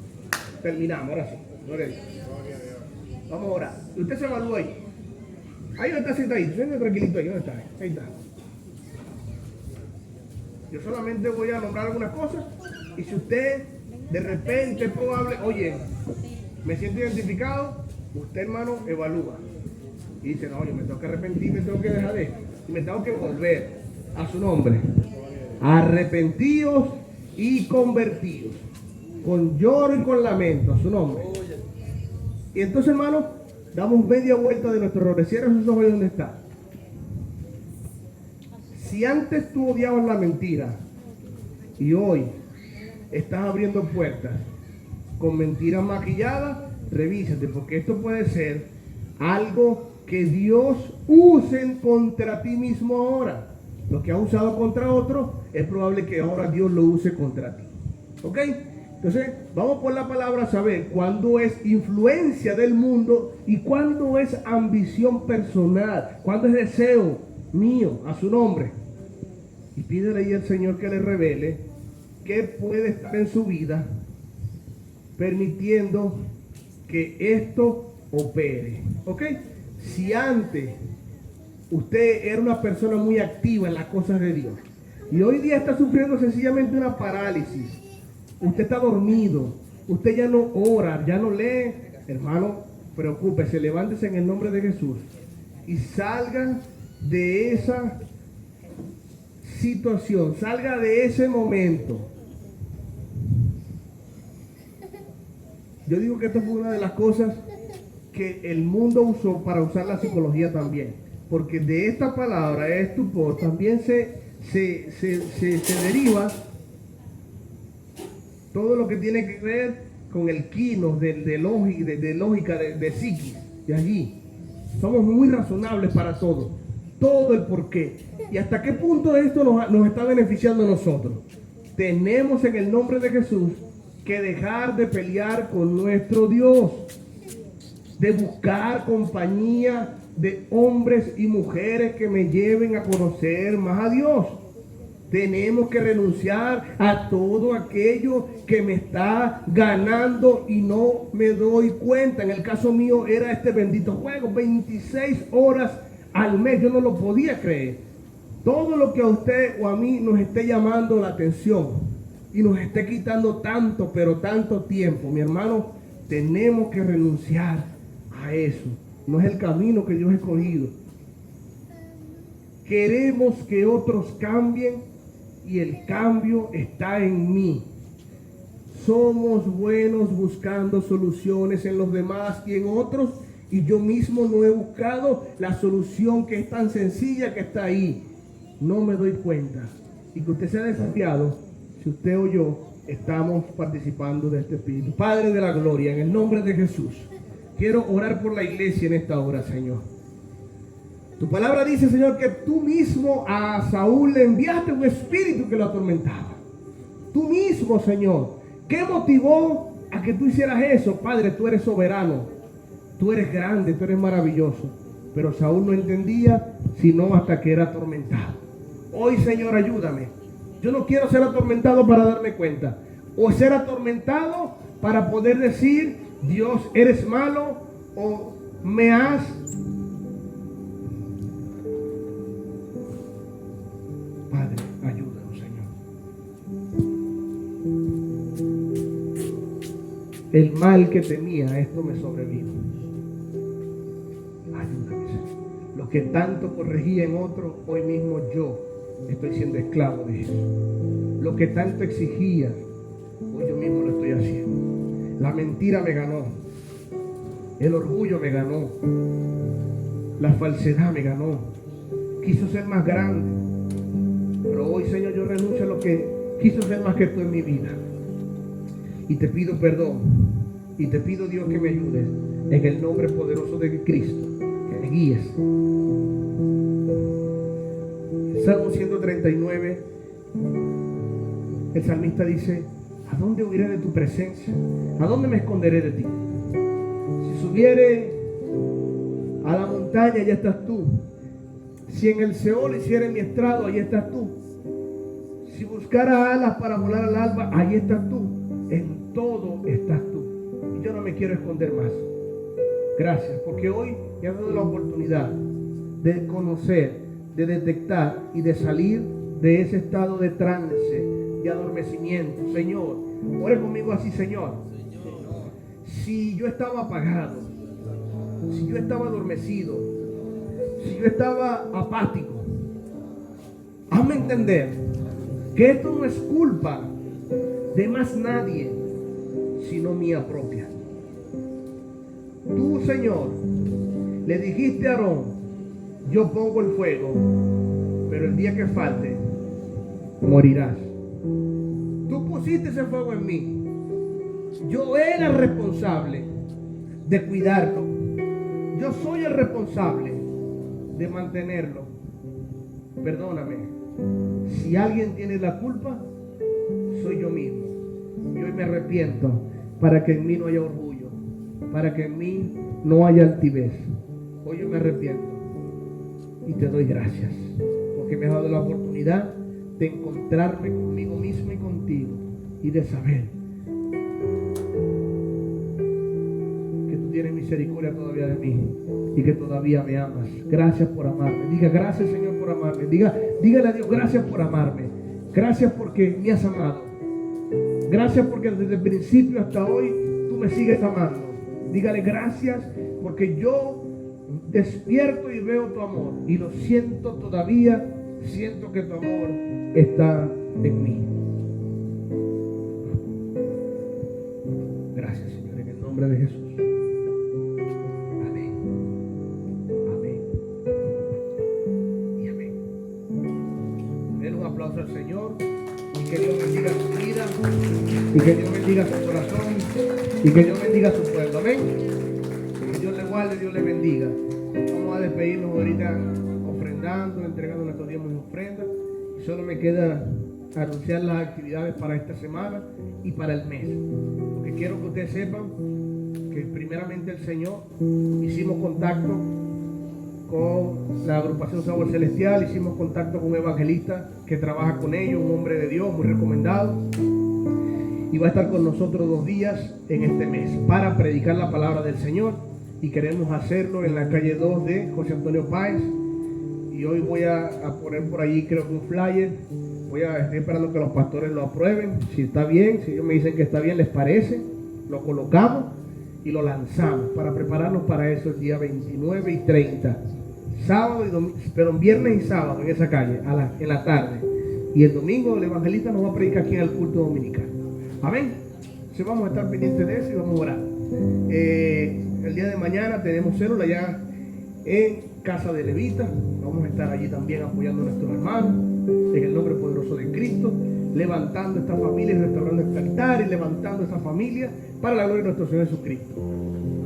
Terminamos, ahora sí. Vamos a orar. Usted se evalúa ahí. Ahí no está sentadito. Siéntate tranquilito ahí. ¿Dónde está? Ahí está. Yo solamente voy a nombrar algunas cosas. Y si usted de repente es probable, oye, me siento identificado, usted, hermano, evalúa. Y dice, no, yo me tengo que arrepentir, me tengo que dejar de esto. Y me tengo que volver a su nombre. Arrepentidos y convertidos, con lloro y con lamento, a su nombre. Y entonces, hermano, damos media vuelta de nuestro error. Cierra sus ojos ahí donde está. Si antes tú odiabas la mentira y hoy estás abriendo puertas con mentiras maquilladas, revísate, porque esto puede ser algo que Dios use contra ti mismo ahora. Lo que ha usado contra otro, es probable que ahora Dios lo use contra ti. ¿Ok? Entonces, vamos por la palabra a saber cuándo es influencia del mundo y cuándo es ambición personal, cuándo es deseo mío a su nombre. Y pídele ahí al Señor que le revele qué puede estar en su vida permitiendo que esto opere. ¿Ok? Si antes usted era una persona muy activa en las cosas de Dios y hoy día está sufriendo sencillamente una parálisis, usted está dormido, usted ya no ora, ya no lee, hermano, preocúpese, levántese en el nombre de Jesús y salga de esa situación, salga de ese momento. Yo digo que esta fue una de las cosas que el mundo usó para usar la psicología también, porque de esta palabra estupor también se deriva todo lo que tiene que ver con el quinos de lógica, de psiquis, de allí. Somos muy razonables para todo el porqué. ¿Y hasta qué punto esto nos está beneficiando a nosotros? Tenemos en el nombre de Jesús que dejar de pelear con nuestro Dios, de buscar compañía de hombres y mujeres que me lleven a conocer más a Dios. Tenemos que renunciar a todo aquello que me está ganando y no me doy cuenta. En el caso mío era este bendito juego, 26 horas al mes. Yo no lo podía creer. Todo lo que a usted o a mí nos esté llamando la atención y nos esté quitando tanto, pero tanto tiempo, mi hermano, tenemos que renunciar a eso. No es el camino que Dios ha escogido. Queremos que otros cambien y el cambio está en mí. Somos buenos buscando soluciones en los demás y en otros, y yo mismo no he buscado la solución que es tan sencilla que está ahí. No me doy cuenta. Y que usted sea desafiado si usted o yo estamos participando de este espíritu. Padre de la gloria, en el nombre de Jesús, quiero orar por la iglesia en esta hora, Señor. Tu palabra dice, Señor, que tú mismo a Saúl le enviaste un espíritu que lo atormentaba. Tú mismo, Señor. ¿Qué motivó a que tú hicieras eso? Padre, tú eres soberano. Tú eres grande, tú eres maravilloso. Pero Saúl no entendía, sino hasta que era atormentado. Hoy, Señor, ayúdame. Yo no quiero ser atormentado para darme cuenta. O ser atormentado para poder decir, Dios, eres malo, o me has... Padre, ayúdanos, Señor. El mal que temía, esto me sobrevino. Ayúdame, Señor. Lo que tanto corregía en otro, hoy mismo yo estoy siendo esclavo de eso. Lo que tanto exigía, hoy yo mismo lo estoy haciendo. La mentira me ganó. El orgullo me ganó. La falsedad me ganó. Quiso ser más grande. Pero hoy, Señor, yo renuncio a lo que quiso ser más que tú en mi vida. Y te pido perdón. Y te pido, Dios, que me ayudes. En el nombre poderoso de Cristo. Que me guíes. El Salmo 139. El salmista dice, ¿a dónde huiré de tu presencia? ¿A dónde me esconderé de ti? Si subiere a la montaña, allá estás tú. Si en el Seol hiciere mi estrado, ahí estás tú. Si buscara alas para volar al alba, ahí estás tú. En todo estás tú. Y yo no me quiero esconder más. Gracias, porque hoy me has dado la oportunidad de conocer, de detectar y de salir de ese estado de trance, de adormecimiento. Señor, ore conmigo así, Señor. Si yo estaba apagado, si yo estaba adormecido, si yo estaba apático, hazme entender que esto no es culpa de más nadie, sino mía propia. Tú, Señor, le dijiste a Aarón, yo pongo el fuego, pero el día que falte, morirás. Tú pusiste ese fuego en mí. Yo era responsable de cuidarlo. Yo soy el responsable de mantenerlo. Perdóname. Si alguien tiene la culpa, soy yo mismo. Y hoy me arrepiento para que en mí no haya orgullo, para que en mí no haya altivez. Hoy yo me arrepiento y te doy gracias porque me has dado la oportunidad de encontrarme conmigo mismo y contigo y de saber que tú tienes misericordia todavía de mí y que todavía me amas. Gracias por amarme. Diga gracias, Señor, por amarme. Dígale a Dios, gracias por amarme. Gracias porque me has amado. Gracias porque desde el principio hasta hoy tú me sigues amando. Dígale gracias porque yo despierto y veo tu amor y lo siento todavía. Siento que tu amor está en mí. Gracias, Señor, en el nombre de Jesús. Amén. Amén. Y amén. Den un aplauso al Señor y que Dios bendiga su vida y que Dios bendiga su corazón y que Dios bendiga su pueblo. Amén. Que Dios le guarde, Dios le bendiga. Vamos a despedirnos ahorita ofrendando, entregando nuestros diezmos y ofrendas. Solo me queda anunciar las actividades para esta semana y para el mes. Porque quiero que ustedes sepan que primeramente el Señor hicimos contacto con la agrupación Sabor Celestial, hicimos contacto con un evangelista que trabaja con ellos, un hombre de Dios muy recomendado, y va a estar con nosotros 2 días en este mes para predicar la palabra del Señor, y queremos hacerlo en la calle 2 de José Antonio Páez. Y hoy voy a poner por allí, creo que un flyer. Estoy esperando que los pastores lo aprueben. Si está bien, si ellos me dicen que está bien, les parece, lo colocamos y lo lanzamos para prepararnos para eso el día 29 y 30. Sábado y domingo, pero viernes y sábado en esa calle, en la tarde. Y el domingo el evangelista nos va a predicar aquí en el culto dominical. Amén. Entonces vamos a estar pendientes de eso y vamos a orar. El día de mañana tenemos célula ya en Casa de Levita. Vamos a estar allí también apoyando a nuestros hermanos en el nombre poderoso de Cristo, levantando esta familia y restaurando este altar y levantando esta familia para la gloria de nuestro Señor Jesucristo.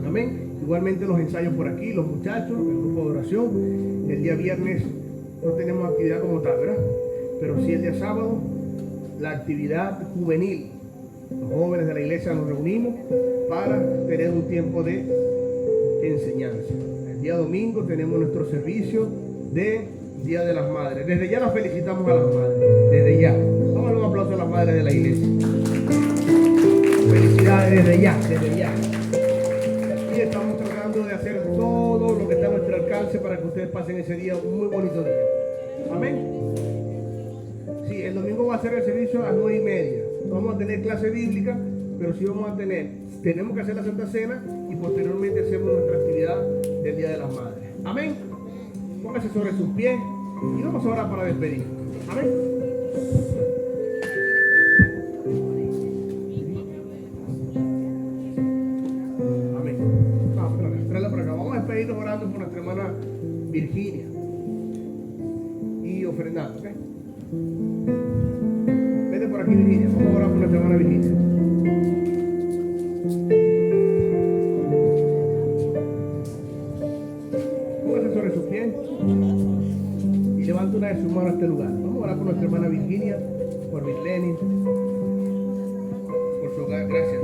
Amén. Igualmente los ensayos por aquí, los muchachos, el grupo de oración. El día viernes no tenemos actividad como tal, ¿verdad? Pero sí el día sábado, la actividad juvenil. Los jóvenes de la iglesia nos reunimos para tener un tiempo de enseñanza. El día domingo tenemos nuestro servicio de Día de las Madres. Desde ya las felicitamos a las madres. Desde ya. Vamos a dar un aplauso a las madres de la iglesia. Felicidades desde ya, desde ya. Y estamos tratando de hacer todo lo que está a nuestro alcance para que ustedes pasen ese día un muy bonito día. Amén. Sí, el domingo va a ser el servicio a las 9:30. No vamos a tener clase bíblica, pero sí vamos a tenemos que hacer la Santa Cena y posteriormente hacemos nuestra actividad del Día de las Madres. Amén. Póngase sobre sus pies y vamos a orar para despedir. Amén. Amén. Tráela por acá. Vamos a despedirnos orando por nuestra hermana Virginia y ofrendando, ¿ok? Vete por aquí, Virginia. Vamos a orar por nuestra hermana Virginia. Y levanta una de sus manos a este lugar. Vamos a orar por nuestra hermana Virginia, por Virleni, por su hogar. Gracias.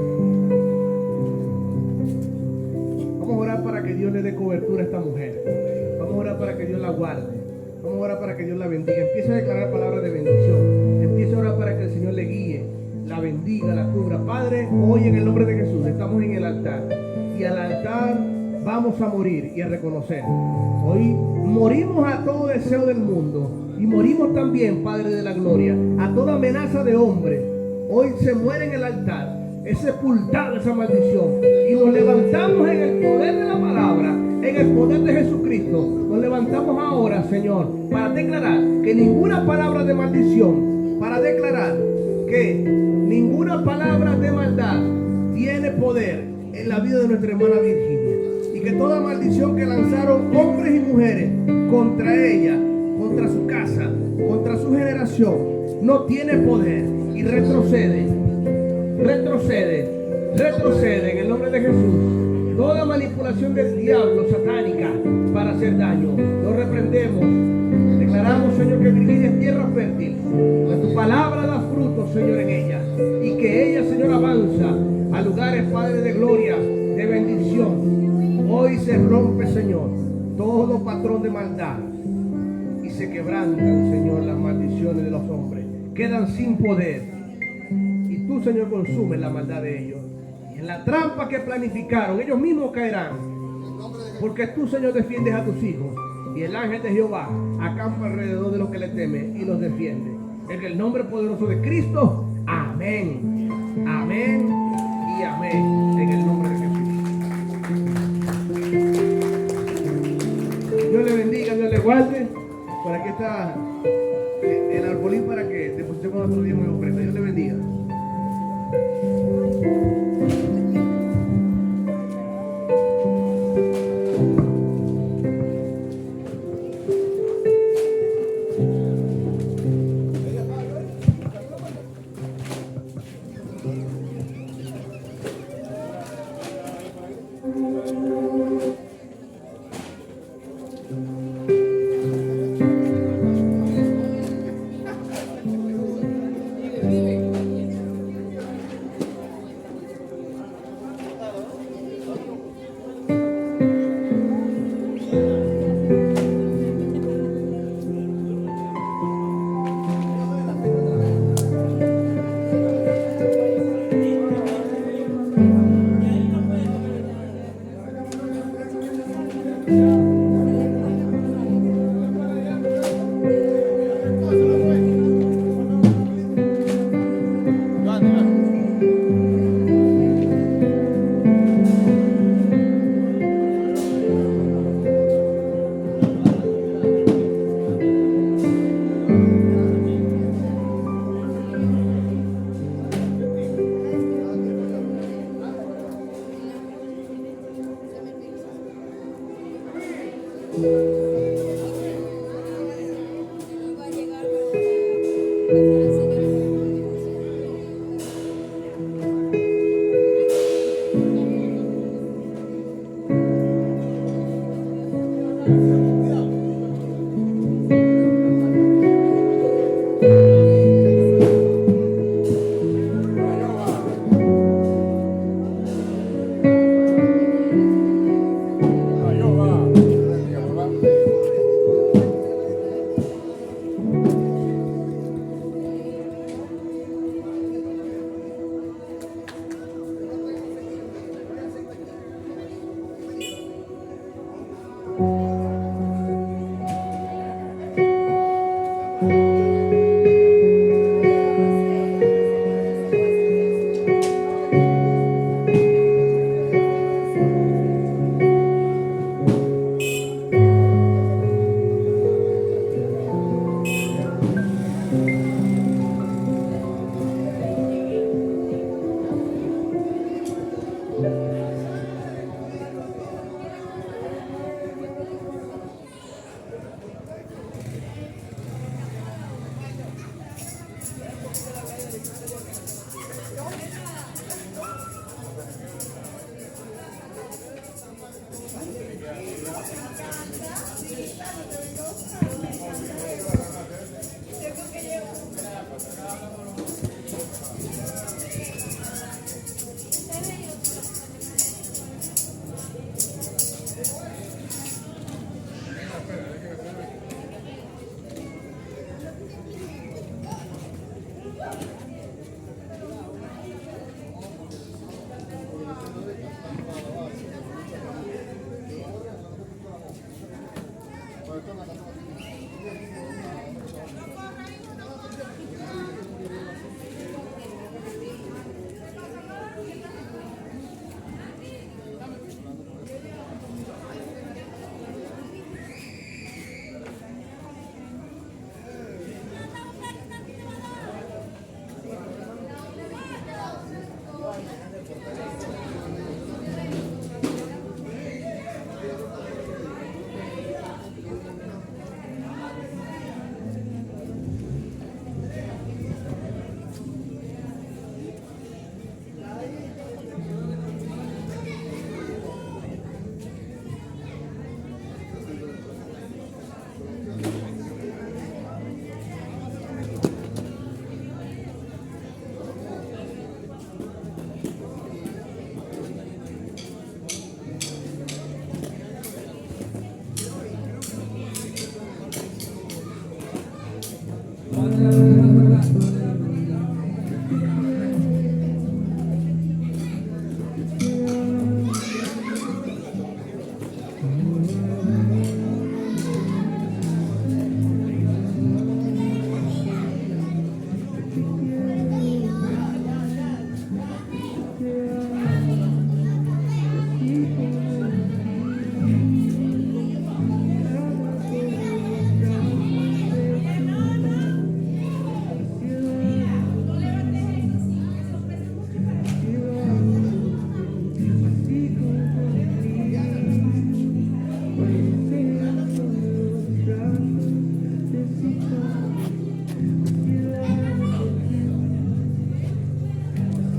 Vamos a orar para que Dios le dé cobertura a esta mujer. Vamos a orar para que Dios la guarde. Vamos a orar para que Dios la bendiga. Empieza a declarar palabras de bendición. Empieza a orar para que el Señor le guíe, la bendiga, la cubra. Padre, hoy en el nombre de Jesús estamos en el altar. Y al altar vamos a morir y a reconocer. Hoy morimos a todo deseo del mundo y morimos también, Padre de la gloria, a toda amenaza de hombre. Hoy se muere en el altar, es sepultada esa maldición y nos levantamos en el poder de la palabra, en el poder de Jesucristo. Nos levantamos ahora, Señor, para declarar que ninguna palabra de maldición, para declarar que ninguna palabra de maldad tiene poder en la vida de nuestra hermana Virginia. Y que toda maldición que lanzaron hombres y mujeres contra ella, contra su casa, contra su generación, no tiene poder y retrocede en el nombre de Jesús. Toda manipulación del diablo satánica para hacer daño, lo reprendemos. Declaramos, Señor, que Virginia es tierra fértil, que tu palabra da fruto, Señor, en ella, y que ella, Señor, avanza a lugares, Padre de gloria, de bendición. Hoy se rompe, Señor, todo patrón de maldad y se quebrantan, Señor, las maldiciones de los hombres. Quedan sin poder y tú, Señor, consumes la maldad de ellos. Y en la trampa que planificaron, ellos mismos caerán, porque tú, Señor, defiendes a tus hijos y el ángel de Jehová acampa alrededor de los que le temen y los defiende. En el nombre poderoso de Cristo, amén, amén y amén. En el nombre de Jesús. Dios le bendiga, Dios le guarde. Por aquí está el arbolín para que depositemos nuestro diezmo y ofrenda. Dios le bendiga. Gracias.